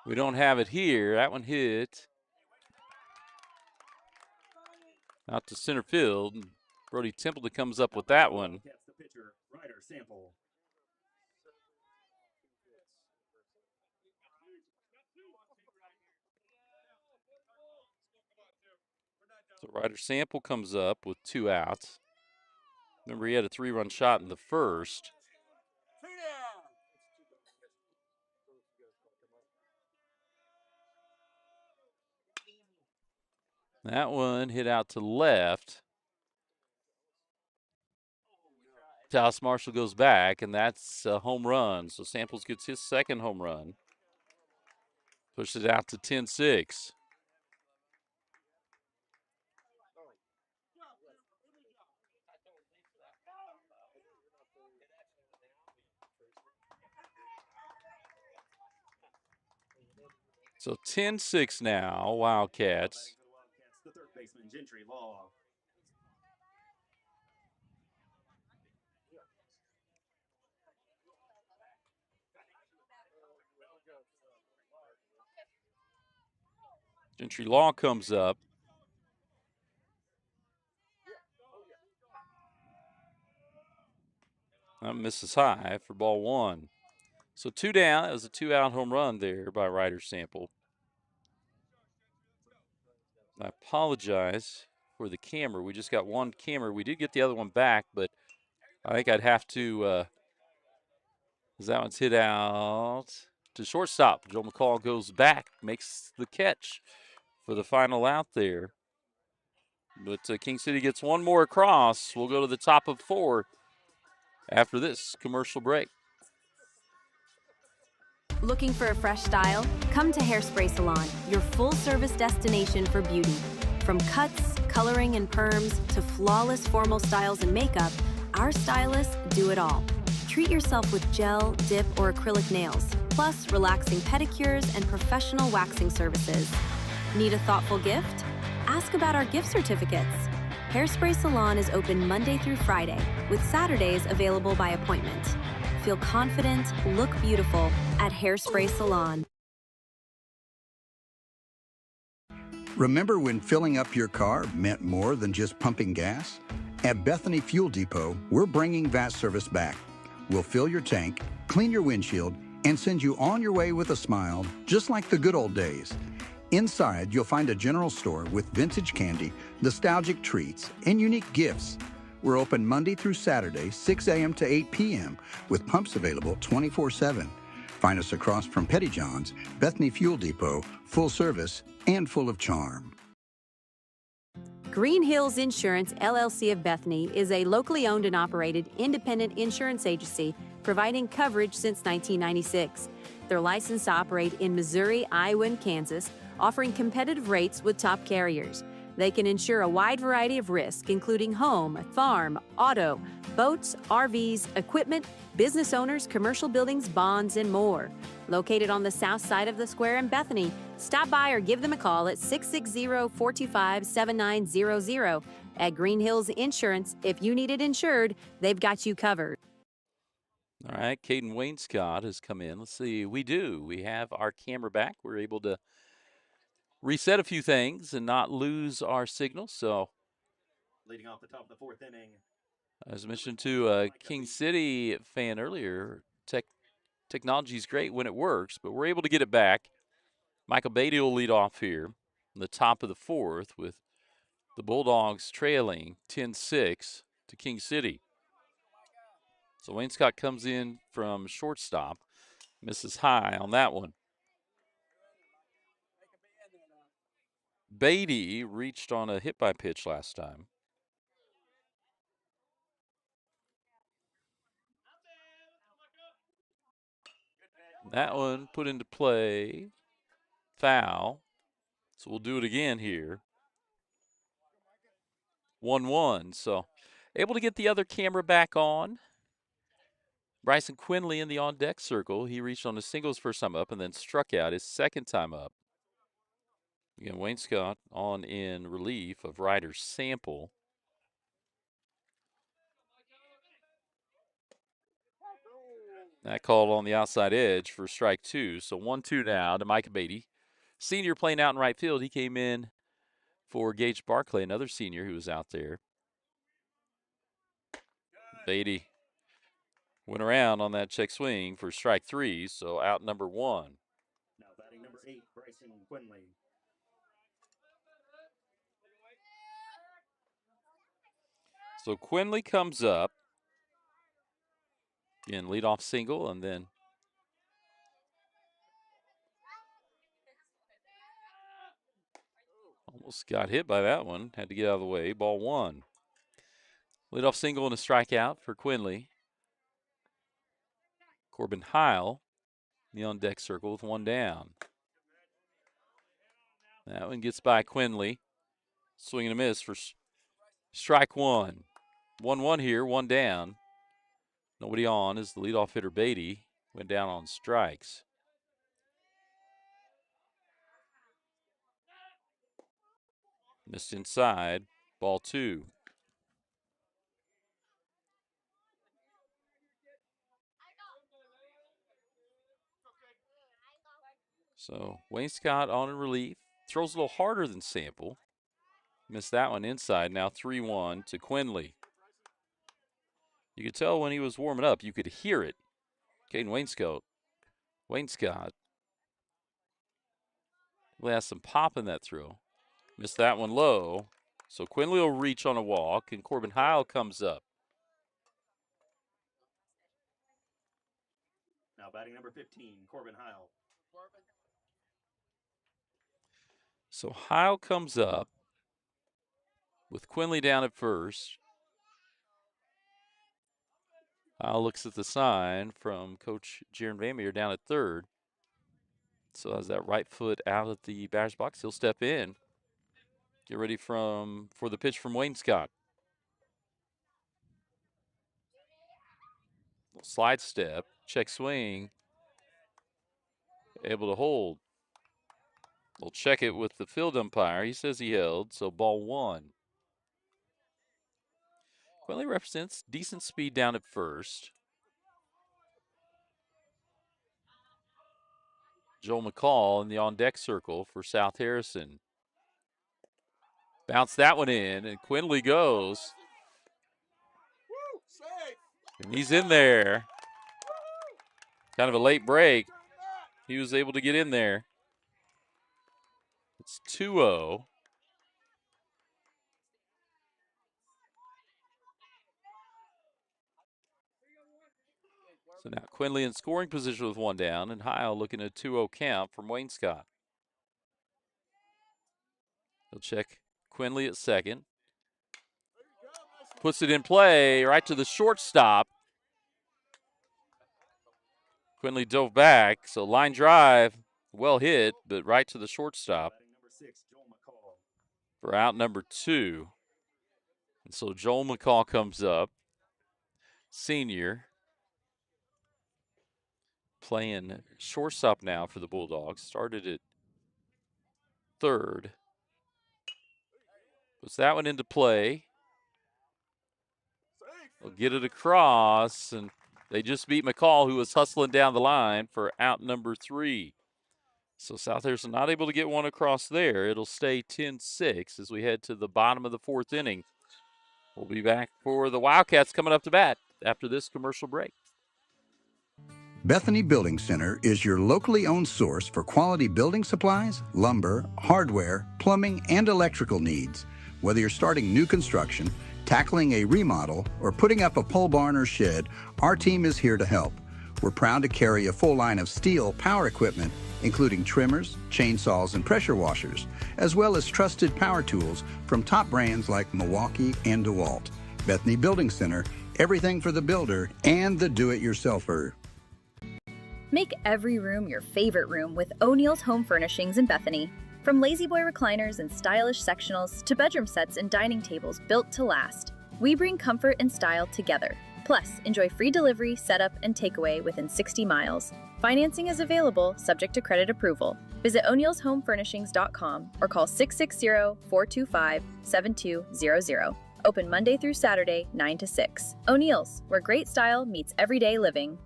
we don't have it here. That one hit out to center field. Brody Templeton comes up with that one. So Ryder Sample comes up with 2 outs. Remember, he had a 3-run shot in the first. That one hit out to left. Dallas Marshall goes back, and that's a home run. So Samples gets his second home run. Pushes it out to 10-6. So 10-6 now, Wildcats. The third baseman, Gentry Law. Gentry Law comes up. That misses high for ball 1. So 2 down. That was a 2-out home run there by Ryder Sample. I apologize for the camera. We just got one camera. We did get the other one back, but I think I'd have to, as that one's hit out to shortstop. Joe McCall goes back, makes the catch for the final out there. But King City gets one more across. We'll go to the top of 4 after this commercial break. Looking for a fresh style? Come to Hairspray Salon, your full-service destination for beauty. From cuts, coloring, and perms to flawless formal styles and makeup, our stylists do it all. Treat yourself with gel, dip, or acrylic nails, plus relaxing pedicures and professional waxing services. Need a thoughtful gift? Ask about our gift certificates. Hairspray Salon is open Monday through Friday, with Saturdays available by appointment. Feel confident, look beautiful at Hairspray Salon. Remember when filling up your car meant more than just pumping gas? At Bethany Fuel Depot, we're bringing that service back. We'll fill your tank, clean your windshield, and send you on your way with a smile, just like the good old days. Inside, you'll find a general store with vintage candy, nostalgic treats, and unique gifts. We're open Monday through Saturday, 6 a.m. to 8 p.m., with pumps available 24/7. Find us across from Petty John's, Bethany Fuel Depot, full service and full of charm. Green Hills Insurance, LLC of Bethany is a locally owned and operated independent insurance agency providing coverage since 1996. They're licensed to operate in Missouri, Iowa, and Kansas, offering competitive rates with top carriers. They can insure a wide variety of risks, including home, farm, auto, boats, RVs, equipment, business owners, commercial buildings, bonds, and more. Located on the south side of the square in Bethany, stop by or give them a call at 660-425-7900. At Green Hills Insurance, if you need it insured, they've got you covered. All right, Caden Wainscott has come in. Let's see. We do. We have our camera back. We're able to reset a few things and not lose our signal. So, Leading off the top of the fourth inning. as I mentioned to a King City fan earlier, technology is great when it works, but we're able to get it back. Michael Beatty will lead off here in the top of the fourth with the Bulldogs trailing 10-6 to King City. So Wainscott comes in from shortstop, misses high on that one. Beatty reached on a hit by pitch last time. That one put into play, foul. So we'll do it again here. 1-1. So able to get the other camera back on. Bryson Quinley in the on-deck circle. He reached on a singles first time up and then struck out his second time up. Again, Wainscott on in relief of Ryder Sample. That called on the outside edge for strike two. So 1-2 now to Micah Beatty. Senior playing out in right field. He came in for Gage Barclay, another senior who was out there. Beatty went around on that check swing for strike three, so out number one. Now batting number 8, Bryson Quinley. So Quinley comes up. Again, leadoff single, and then almost got hit by that one. Had to get out of the way. Ball one. Leadoff single and a strikeout for Quinley. Corbin Heil in the on-deck circle with one down. That one gets by Quinley. Swing and a miss for strike one. 1-1 here, one down. Nobody on as the leadoff hitter Beatty went down on strikes. Missed inside. Ball two. So Wainscott on in relief. Throws a little harder than Sample. Missed that one inside. Now 3-1 to Quinley. You could tell when he was warming up. You could hear it. Caden Wainscott really has some pop in that throw. Missed that one low. So Quinley will reach on a walk, and Corbin Heil comes up. Now batting number 15, Corbin Heil. So Heil comes up with Quinley down at first. Heil looks at the sign from Coach Jaron Vanmeer down at third. So has that right foot out at the batter's box. He'll step in. Get ready for the pitch from Wainscott. Slide step, check swing. Able to hold. We'll check it with the field umpire. He says he held, so ball one. Quinley represents decent speed down at first. Joel McCall in the on-deck circle for South Harrison. Bounce that one in, and Quinley goes. And he's in there. Kind of a late break. He was able to get in there. It's 2-0. So now Quinley in scoring position with one down, and Heil looking at a 2-0 count from Wayne Scott. He'll check Quinley at second. Puts it in play right to the shortstop. Quinley dove back, so line drive, well hit, but right to the shortstop for out number 2. And so Joel McCall comes up, senior, playing shortstop now for the Bulldogs. Started at third. Puts that one into play. They'll get it across, and they just beat McCall, who was hustling down the line for out number 3. So South Harrison not able to get one across there. It'll stay 10-6 as we head to the bottom of the 4th inning. We'll be back for the Wildcats coming up to bat after this commercial break. Bethany Building Center is your locally owned source for quality building supplies, lumber, hardware, plumbing, and electrical needs. Whether you're starting new construction, tackling a remodel, or putting up a pole barn or shed, our team is here to help. We're proud to carry a full line of steel power equipment, including trimmers, chainsaws, and pressure washers, as well as trusted power tools from top brands like Milwaukee and DeWalt. Bethany Building Center, everything for the builder and the do-it-yourselfer. Make every room your favorite room with O'Neill's Home Furnishings in Bethany. From lazy boy recliners and stylish sectionals to bedroom sets and dining tables built to last, we bring comfort and style together. Plus, enjoy free delivery, setup, and takeaway within 60 miles. Financing is available, subject to credit approval. Visit o'neillshomefurnishings.com or call 660-425-7200. Open Monday through Saturday, 9 to 6. O'Neill's, where great style meets everyday living.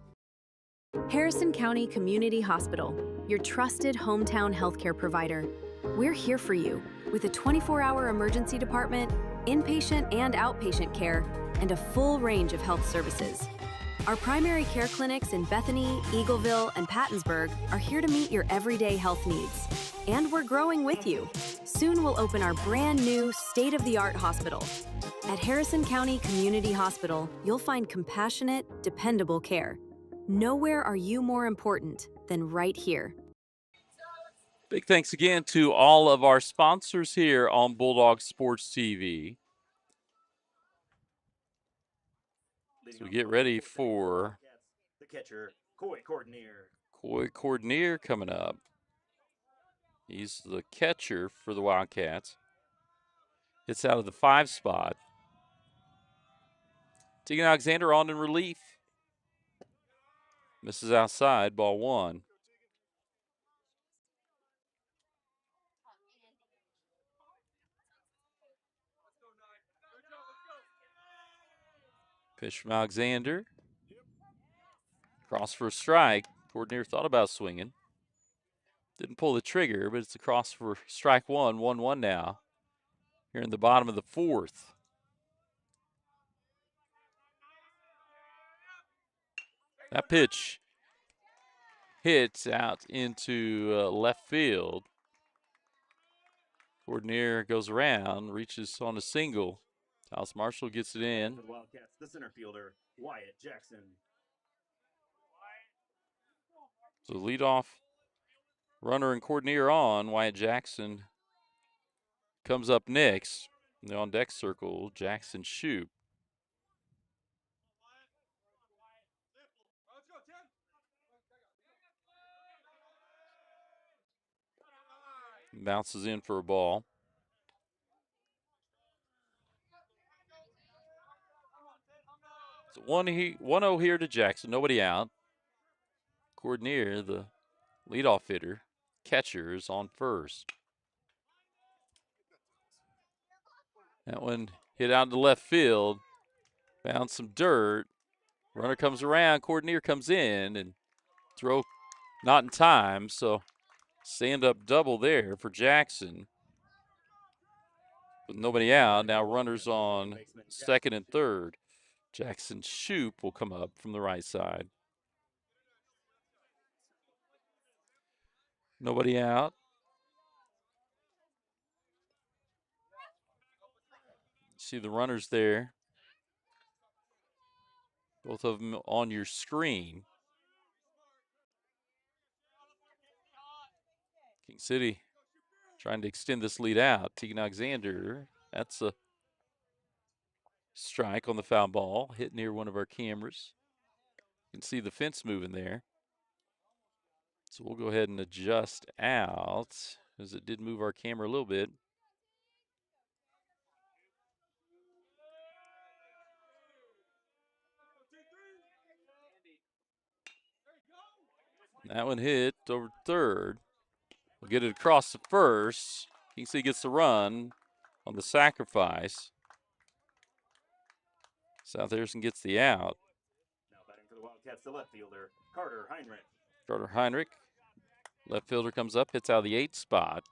Harrison County Community Hospital, your trusted hometown healthcare provider. We're here for you with a 24-hour emergency department, inpatient and outpatient care, and a full range of health services. Our primary care clinics in Bethany, Eagleville, and Pattonsburg are here to meet your everyday health needs. And we're growing with you. Soon we'll open our brand new state-of-the-art hospital. At Harrison County Community Hospital, you'll find compassionate, dependable care. Nowhere are you more important than right here. Big thanks again to all of our sponsors here on Bulldog Sports TV. So we get ready for the catcher, Coy Cordonier. Coy Cordonier coming up. He's the catcher for the Wildcats. Hits out of the 5 spot. Tegan Alexander on in relief. Misses outside, ball 1. Pitch from Alexander. Cross for a strike. Cordonier thought about swinging. Didn't pull the trigger, but it's a cross for strike 1. 1-1 now. Here in the bottom of the 4th. That pitch hits out into left field. Cordonier goes around, reaches on a single. Dallas Marshall gets it in. For the Wildcats, the center fielder, Wyatt Jackson. So leadoff runner and Cordonier on. Wyatt Jackson comes up next. In the on-deck circle, Jackson Shoup. Bounces in for a ball. So 1-0 here to Jackson. Nobody out. Cordonier, the leadoff hitter, catcher, is on first. That one hit out into left field. Found some dirt. Runner comes around. Cordonier comes in and throw not in time. So stand up double there for Jackson. With nobody out, now runners on second and third. Jackson Shoup will come up from the right side. Nobody out. See the runners there. Both of them on your screen. King City trying to extend this lead out. Tegan Alexander, that's a strike on the foul ball, hit near one of our cameras. You can see the fence moving there. So we'll go ahead and adjust out, as it did move our camera a little bit. That one hit over third. We'll get it across the first. King City gets the run on the sacrifice. South Harrison gets the out. Now batting for the Wildcats, the left fielder, Carter Heinrich. Carter Heinrich, left fielder, comes up, hits out of the 8th spot.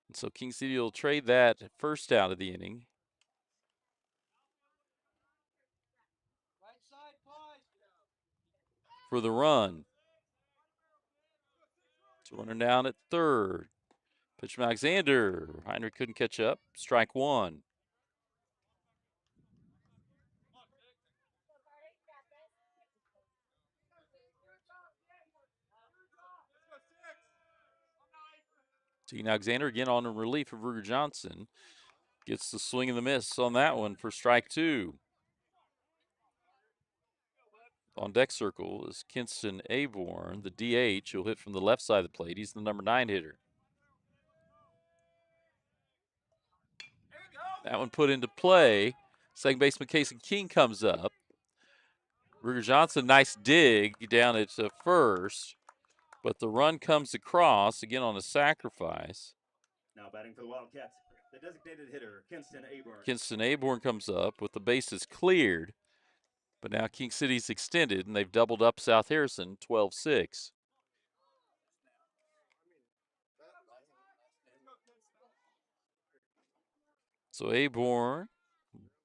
And so King City will trade that first out of the inning. For the run. It's a runner down at third. Pitch from Alexander. Heinrich couldn't catch up. Strike one. Tegan Alexander again on in relief of Ruger Johnson. Gets the swing and the miss on that one for strike two. On deck circle is Kinston Aborn, the DH. He'll hit from the left side of the plate. He's the number 9 hitter. That one put into play. Second baseman Casey King comes up. Ruger Johnson, nice dig down at first. But the run comes across, again on a sacrifice. Now batting for the Wildcats, the designated hitter, Kinston Aborn. Kinston Aborn comes up with the bases cleared. But now King City's extended, and they've doubled up South Harrison, 12-6. So Aborn,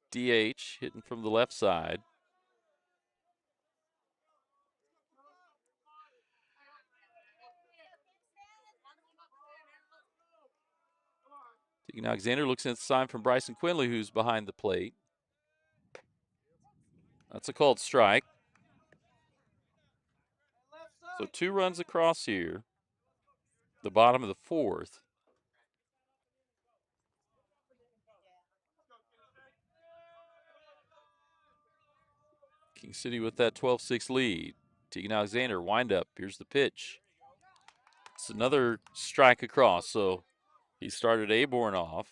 DH, hitting from the left side. Tegan Alexander looks inside from Bryson Quinley, who's behind the plate. That's a called strike. So 2 runs across here. The bottom of the 4th. King City with that 12-6 lead. Tegan Alexander, wind up. Here's the pitch. It's another strike across. So he started Aborn off.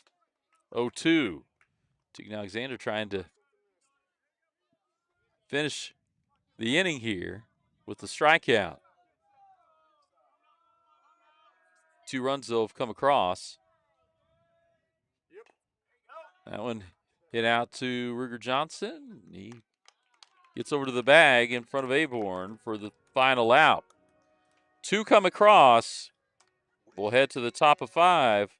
0-2. Tegan Alexander trying to finish the inning here with the strikeout. 2 runs, though, have come across. That one hit out to Ruger Johnson. He gets over to the bag in front of Aborn for the final out. 2 come across. We'll head to the top of 5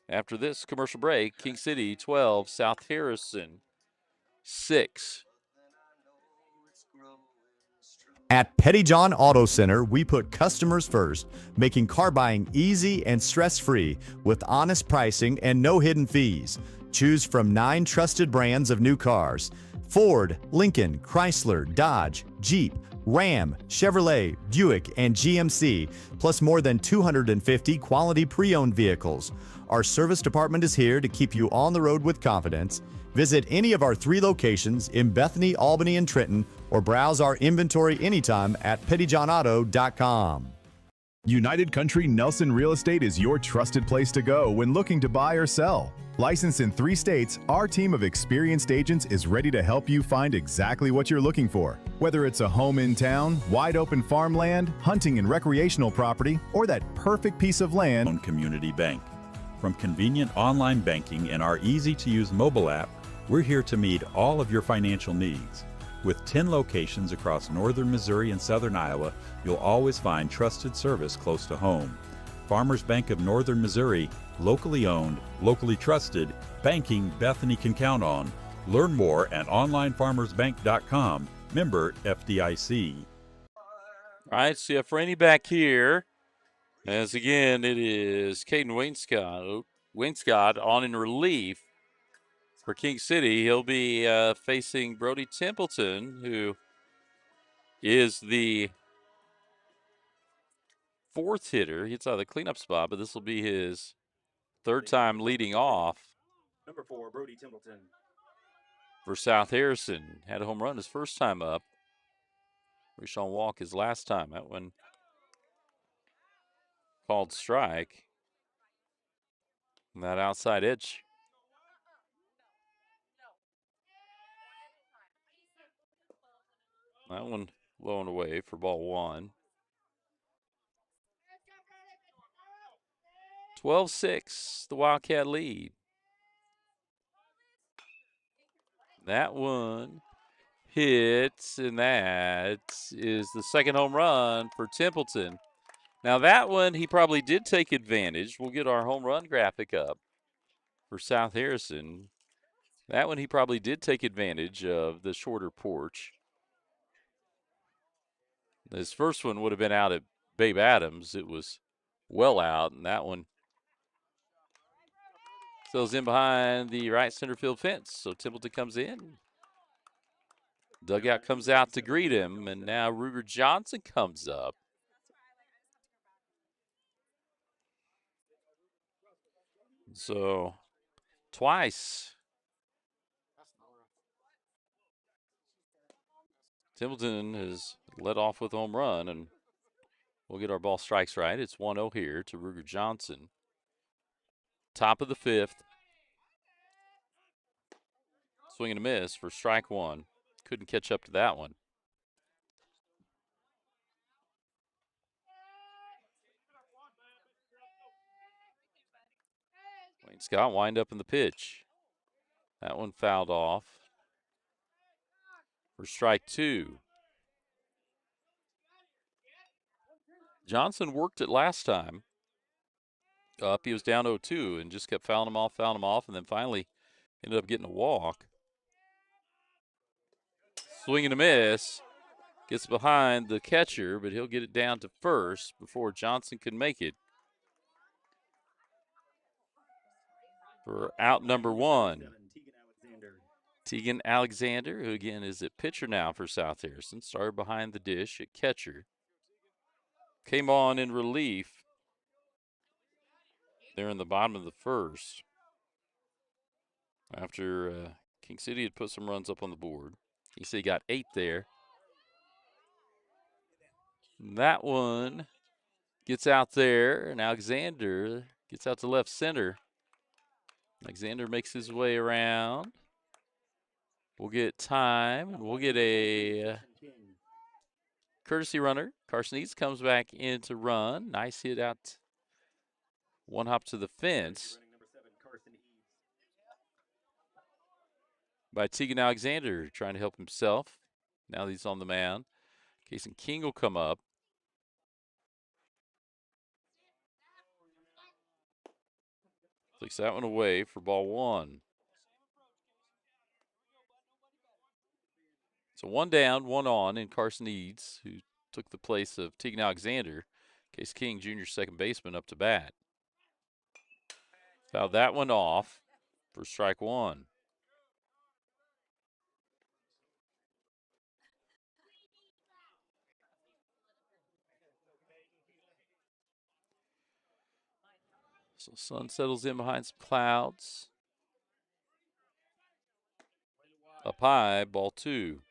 after this commercial break. King City 12, South Harrison 6. At Pettyjohn Auto Center, we put customers first, making car buying easy and stress-free with honest pricing and no hidden fees. Choose from 9 trusted brands of new cars: Ford, Lincoln, Chrysler, Dodge, Jeep, Ram, Chevrolet, Buick, and GMC, plus more than 250 quality pre-owned vehicles. Our service department is here to keep you on the road with confidence. Visit any of our 3 locations in Bethany, Albany, and Trenton, or browse our inventory anytime at pettyjohnauto.com. United Country Nelson Real Estate is your trusted place to go when looking to buy or sell. Licensed in 3 states, our team of experienced agents is ready to help you find exactly what you're looking for. Whether it's a home in town, wide open farmland, hunting and recreational property, or that perfect piece of land. Community Bank. From convenient online banking and our easy-to-use mobile app, we're here to meet all of your financial needs. With 10 locations across northern Missouri and southern Iowa, you'll always find trusted service close to home. Farmers Bank of Northern Missouri, locally owned, locally trusted, banking Bethany can count on. Learn more at onlinefarmersbank.com, member FDIC. All right, so you have Franny back here. As again, it is Caden Wainscott on in relief For King City, he'll be facing Brody Templeton, who is the fourth hitter. He hits out of the cleanup spot, but this will be his third time leading off. Number 4, Brody Templeton. For South Harrison. Had a home run his first time up. Rashawn Walk his last time. That one called strike. And that outside edge. That one low and away for ball 1. 12-6, the Wildcat lead. That one hits, and that is the second home run for Templeton. Now that one, he probably did take advantage. We'll get our home run graphic up for South Harrison. That one, he probably did take advantage of the shorter porch. His first one would have been out at Babe Adams. It was well out, and that one goes in behind the right center field fence. So Templeton comes in. Dugout comes out to greet him, and now Ruger Johnson comes up. So twice Templeton has led off with a home run, and we'll get our ball strikes right. It's 1-0 here to Ruger Johnson. Top of the 5th. Swing and a miss for strike 1. Couldn't catch up to that one. Wayne Scott wind up in the pitch. That one fouled off for strike 2. Johnson worked it last time. Up, he was down 0-2 and just kept fouling him off, and then finally ended up getting a walk. Swing and a miss. Gets behind the catcher, but he'll get it down to first before Johnson can make it. For out number 1. Tegan Alexander, who again is at pitcher now for South Harrison. Started behind the dish at catcher. Came on in relief there in the bottom of the 1st. After King City had put some runs up on the board. King City got 8 there. And that one gets out there, and Alexander gets out to left center. Alexander makes his way around. We'll get time, and we'll get a courtesy runner. Carson Eads comes back in to run. Nice hit out. One hop to the fence by Tegan Alexander, trying to help himself. Now that he's on the mound. Kason King will come up. Takes that one away for ball 1. So 1 down, 1 on in Carson Eads, who took the place of Tegan Alexander. Case King, junior second baseman, up to bat. Fouled that one off for strike 1. So sun settles in behind some clouds. Up high, ball 2.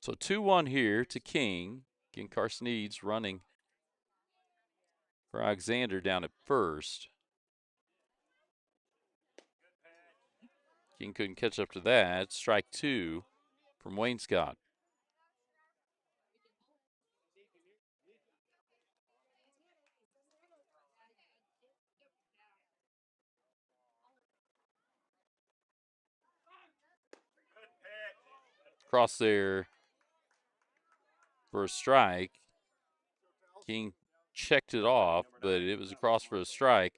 So 2-1 here to King. Again, Carson Eads running for Alexander down at first. King couldn't catch up to that. Strike 2 from Wayne Scott. Cross there for a strike. King checked it off, but it was across for a strike.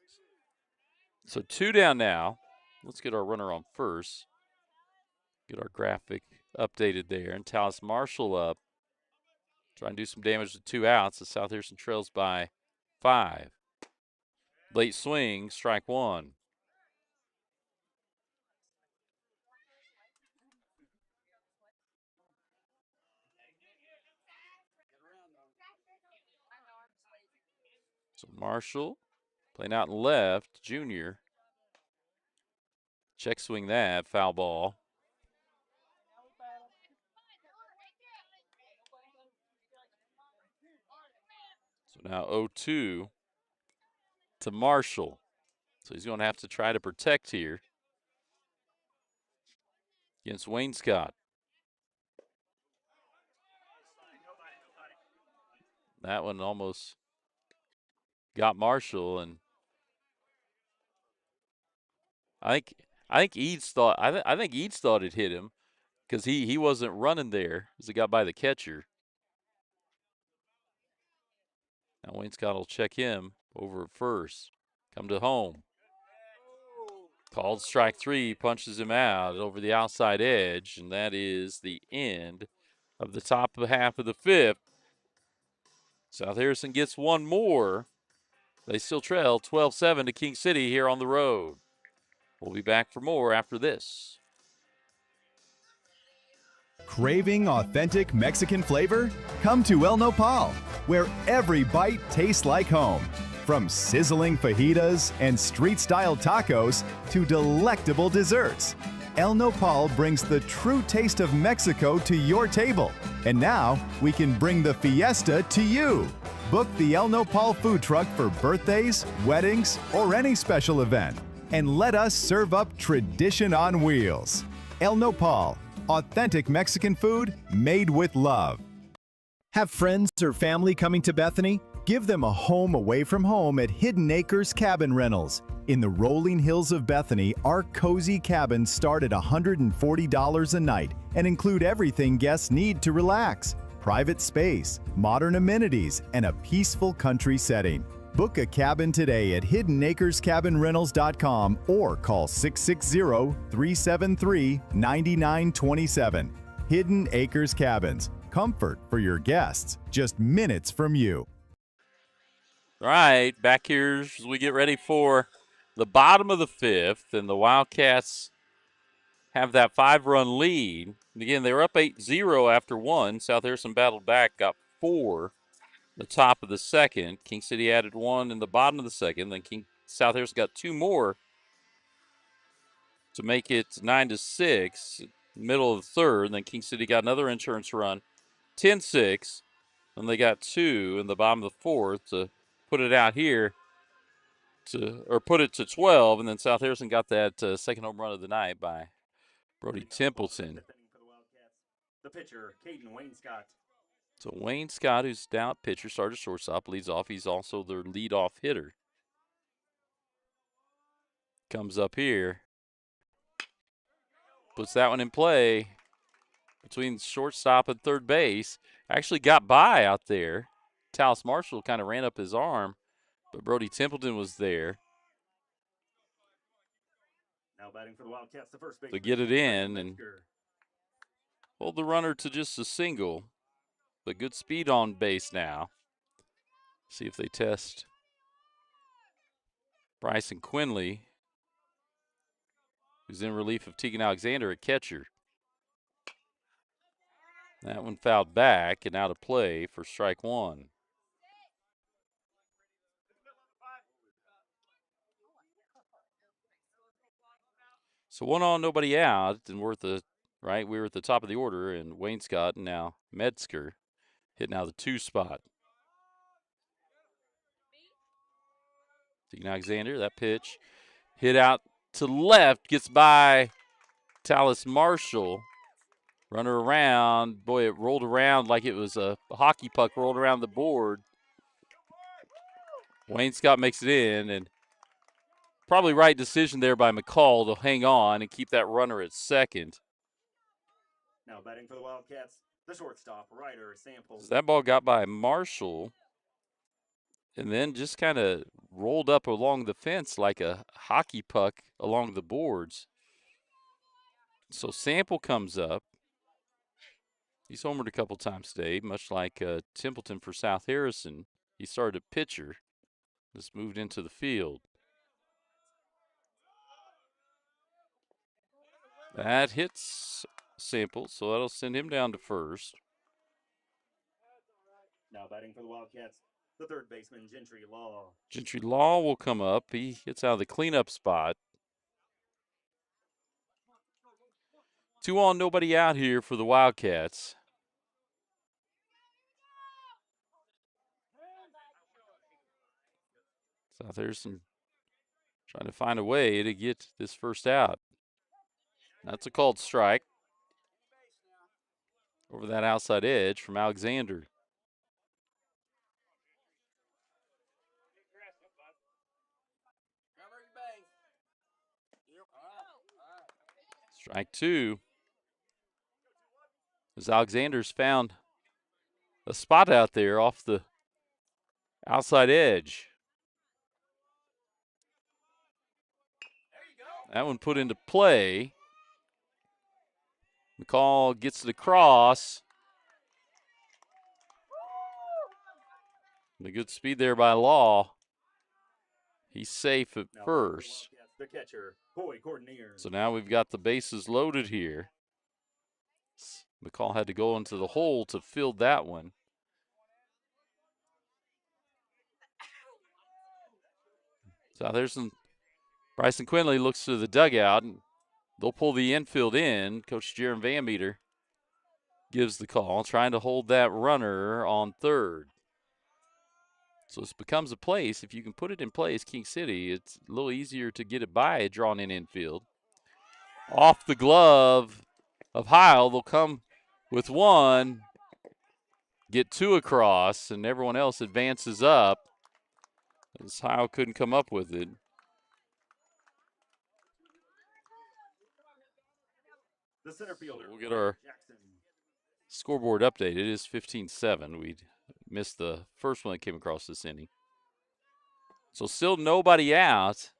So 2 down now. Let's get our runner on first. Get our graphic updated there. And Talis Marshall up. Trying to do some damage to 2 outs. The South Harrison trails by 5. Late swing, strike 1. So Marshall playing out in left, junior. Check swing that, foul ball. So now 0-2 to Marshall. So he's going to have to try to protect here against Wainscott. That one almost got Marshall, and I think Eads thought I think Eads thought it hit him because he wasn't running there as it got by the catcher. Now Wainscott will check him over at first. Come to home. Called strike 3, punches him out over the outside edge, and that is the end of the top half of the 5th. South Harrison gets one more. They still trail 12-7 to King City here on the road. We'll be back for more after this. Craving authentic Mexican flavor? Come to El Nopal, where every bite tastes like home. From sizzling fajitas and street-style tacos to delectable desserts, El Nopal brings the true taste of Mexico to your table. And now, we can bring the fiesta to you. Book the El Nopal food truck for birthdays, weddings, or any special event. And let us serve up tradition on wheels. El Nopal, authentic Mexican food made with love. Have friends or family coming to Bethany? Give them a home away from home at Hidden Acres Cabin Rentals. In the rolling hills of Bethany, our cozy cabins start at $140 a night and include everything guests need to relax: private space, modern amenities, and a peaceful country setting. Book a cabin today at hiddenacrescabinrentals.com or call 660-373-9927. Hidden Acres Cabins. Comfort for your guests, just minutes from you. All right, back here as we get ready for the bottom of the 5th, and the Wildcats have that 5-run lead. And again, they were up 8-0 after 1. South Harrison battled back, got 4 the top of the 2nd. King City added 1 in the bottom of the 2nd. Then South Harrison got 2 more to make it 9-6, middle of the 3rd. Then King City got another insurance run, 10-6. Then they got 2 in the bottom of the 4th to put it out here put it to 12. And then South Harrison got that second home run of the night by Brody Templeton. The pitcher, Caden Wainscott. So Wainscott, who's now at pitcher, started shortstop, leads off. He's also their leadoff hitter. Comes up here. Puts that one in play between shortstop and third base. Actually got by out there. Talis Marshall kind of ran up his arm, but Brody Templeton was there Now batting for the Wildcats, the first base to get it in and hold the runner to just a single. But good speed on base now. See if they test Bryson Quinley, who's in relief of Tegan Alexander at catcher. That one fouled back and out of play for strike 1. So 1 on, nobody out, and we're at the top of the order, and Wainscott and now Metzger hitting out the 2 spot. Tegan Alexander, that pitch hit out to left, gets by Talis Marshall. Runner around. Boy, it rolled around like it was a hockey puck rolled around the board. Wainscott makes it in, and probably right decision there by McCall to hang on and keep that runner at second. Now batting for the Wildcats, the shortstop, Ryder Samples. That ball got by Marshall and then just kind of rolled up along the fence like a hockey puck along the boards. So Sample comes up. He's homered a couple times today, much like Templeton for South Harrison. He started at pitcher, just moved into the field. That hits Sample, so that'll send him down to first. Now batting for the Wildcats, The third baseman, Gentry Law. Gentry Law will come up. He gets out of the cleanup spot. 2 on, nobody out here for the Wildcats. So there's some trying to find a way to get this first out. That's a called strike over that outside edge from Alexander. Strike 2. As Alexander's found a spot out there off the outside edge. That one put into play. McCall gets it across. The good speed there by Law. He's safe at first. The catcher, Coy Coordinator. So now we've got the bases loaded here. McCall had to go into the hole to field that one. So there's some. Bryson Quinley looks to the dugout, and they'll pull the infield in. Coach Jerem Van Meter gives the call, trying to hold that runner on third. So this becomes a place. If you can put it in place, King City, it's a little easier to get it by a drawn in infield. Off the glove of Heil, they'll come with one, get 2 across, and everyone else advances up. As Heil couldn't come up with it. The center fielder. We'll get our scoreboard update. It is 15-7. We missed the first one that came across this inning. So still nobody out.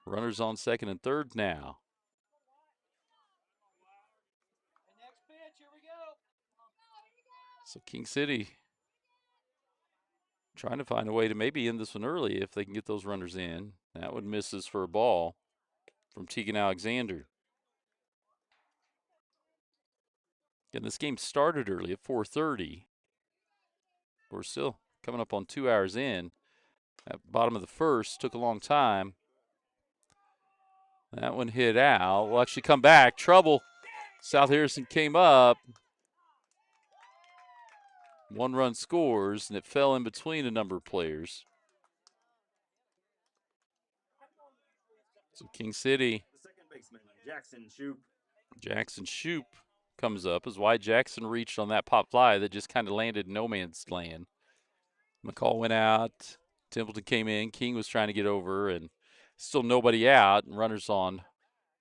Runners on second and third now. So King City trying to find a way to maybe end this one early if they can get those runners in. That one misses for a ball from Tegan Alexander. Again, this game started early at 4:30. We're still coming up on 2 hours in. At bottom of the first, took a long time. That one hit out. Will actually come back. Trouble. South Harrison came up. 1 run scores, and it fell in between a number of players. So King City. The second baseman, Jackson Shoup. Jackson Shoup comes up as Wyatt Jackson reached on that pop fly that just kind of landed in no man's land. McCall went out. Templeton came in. King was trying to get over, and still nobody out. And runners on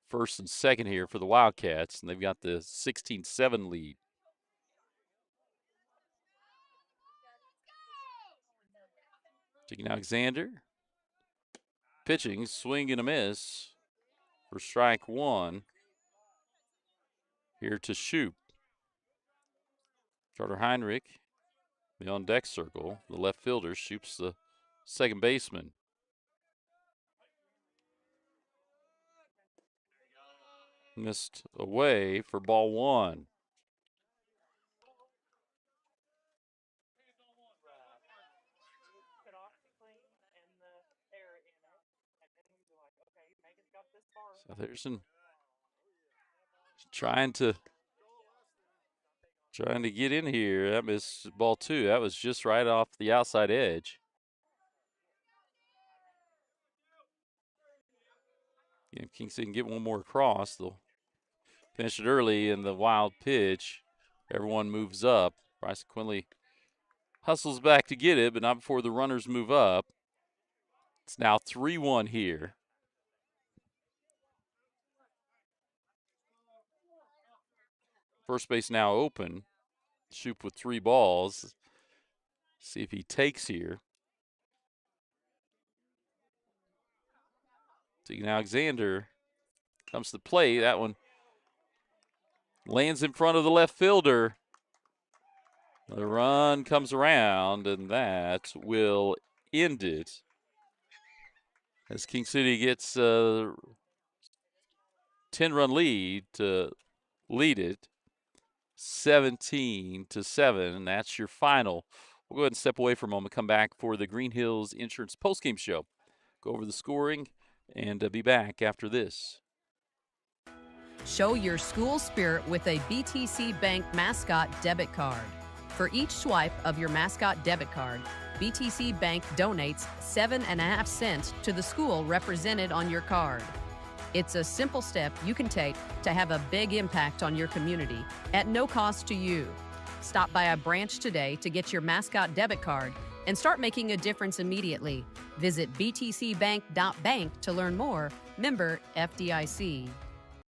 first and second here for the Wildcats, and they've got the 16-7 lead. Taking Alexander. Pitching, swing and a miss for strike 1. Here to Shoup. Carter Heinrich, the on deck circle. The left fielder. Shoup's the second baseman. Missed away for ball 1. South Harrison trying to get in here. That missed ball 2. That was just right off the outside edge. If King City can get one more across, they'll finish it early in the wild pitch. Everyone moves up. Bryson Quinley hustles back to get it, but not before the runners move up. It's now 3-1 here. First base now open. Shoup with 3 balls. See if he takes here. Tegan Alexander comes to the plate. That one lands in front of the left fielder. The run comes around, and that will end it. As King City gets a 10-run lead to lead it. 17-7. That's your final. We'll go ahead and step away for a moment, come back for the Green Hills Insurance postgame show. Go over the scoring and be back after this. Show your school spirit with a BTC Bank mascot debit card. For each swipe of your mascot debit card, BTC Bank donates 7.5 cents to the school represented on your card. It's a simple step you can take to have a big impact on your community at no cost to you. Stop by a branch today to get your mascot debit card and start making a difference immediately. Visit btcbank.bank to learn more. Member FDIC.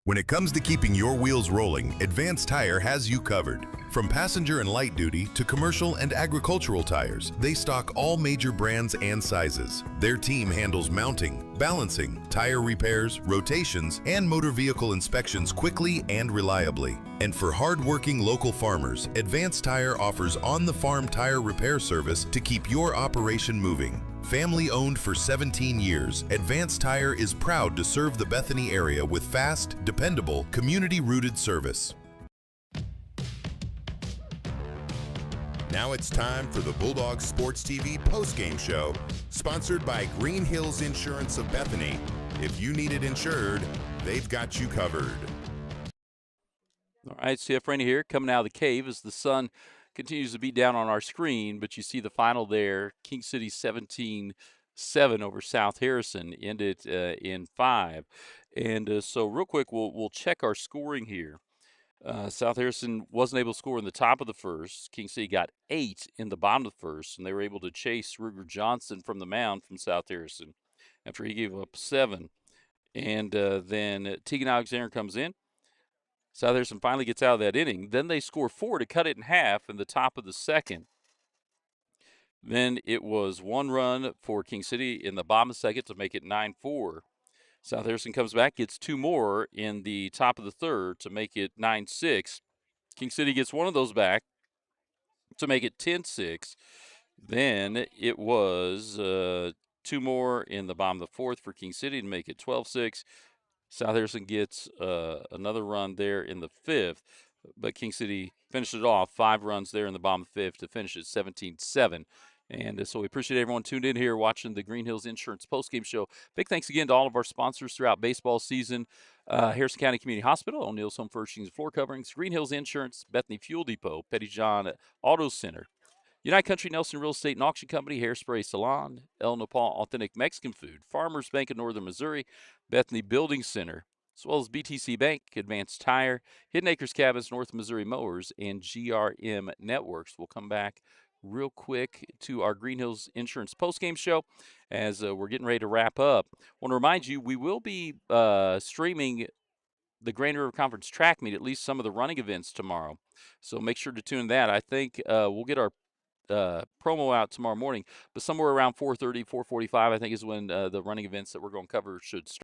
When it comes to keeping your wheels rolling, Advance Tire has you covered. From passenger and light duty to commercial and agricultural tires, they stock all major brands and sizes. Their team handles mounting, balancing, tire repairs, rotations, and motor vehicle inspections quickly and reliably. And for hard-working local farmers, Advance Tire offers on-the-farm tire repair service to keep your operation moving. Family owned for 17 years, Advance Tire is proud to serve the Bethany area with fast, dependable, community-rooted service. Now it's time for the Bulldog Sports TV postgame show, sponsored by Green Hills Insurance of Bethany. If you need it insured, they've got you covered. All right, CF Rainey here, coming out of the cave as the sun continues to beat down on our screen, but you see the final there. King City 17-7 over South Harrison, ended in 5. And so real quick, we'll check our scoring here. South Harrison wasn't able to score in the top of the first. King City got 8 in the bottom of the first, and they were able to chase Ruger Johnson from the mound from South Harrison after he gave up 7. And then Tegan Alexander comes in. South Harrison finally gets out of that inning. Then they score 4 to cut it in half in the top of the second. Then it was 1 run for King City in the bottom of the second to make it 9-4. South Harrison comes back, gets 2 more in the top of the third to make it 9-6. King City gets 1 of those back to make it 10-6. Then it was 2 more in the bottom of the fourth for King City to make it 12-6. South Harrison gets another run there in the fifth, but King City finished it off, 5 runs there in the bottom of the fifth to finish it 17-7. And so we appreciate everyone tuned in here watching the Green Hills Insurance postgame show. Big thanks again to all of our sponsors throughout baseball season. Harrison County Community Hospital, O'Neill's Home Furnishings and Floor Coverings, Green Hills Insurance, Bethany Fuel Depot, Petty John Auto Center, United Country Nelson Real Estate and Auction Company, Hairspray Salon, El Nopal Authentic Mexican Food, Farmers Bank of Northern Missouri, Bethany Building Center, as well as BTC Bank, Advanced Tire, Hidden Acres Cabins, North Missouri Mowers, and GRM Networks. We'll come back real quick to our Green Hills Insurance postgame show as we're getting ready to wrap up. I want to remind you, we will be streaming the Grand River Conference track meet, at least some of the running events tomorrow. So make sure to tune in that. I think we'll get our promo out tomorrow morning, but somewhere around 4:30, 4:45, I think is when the running events that we're going to cover should start.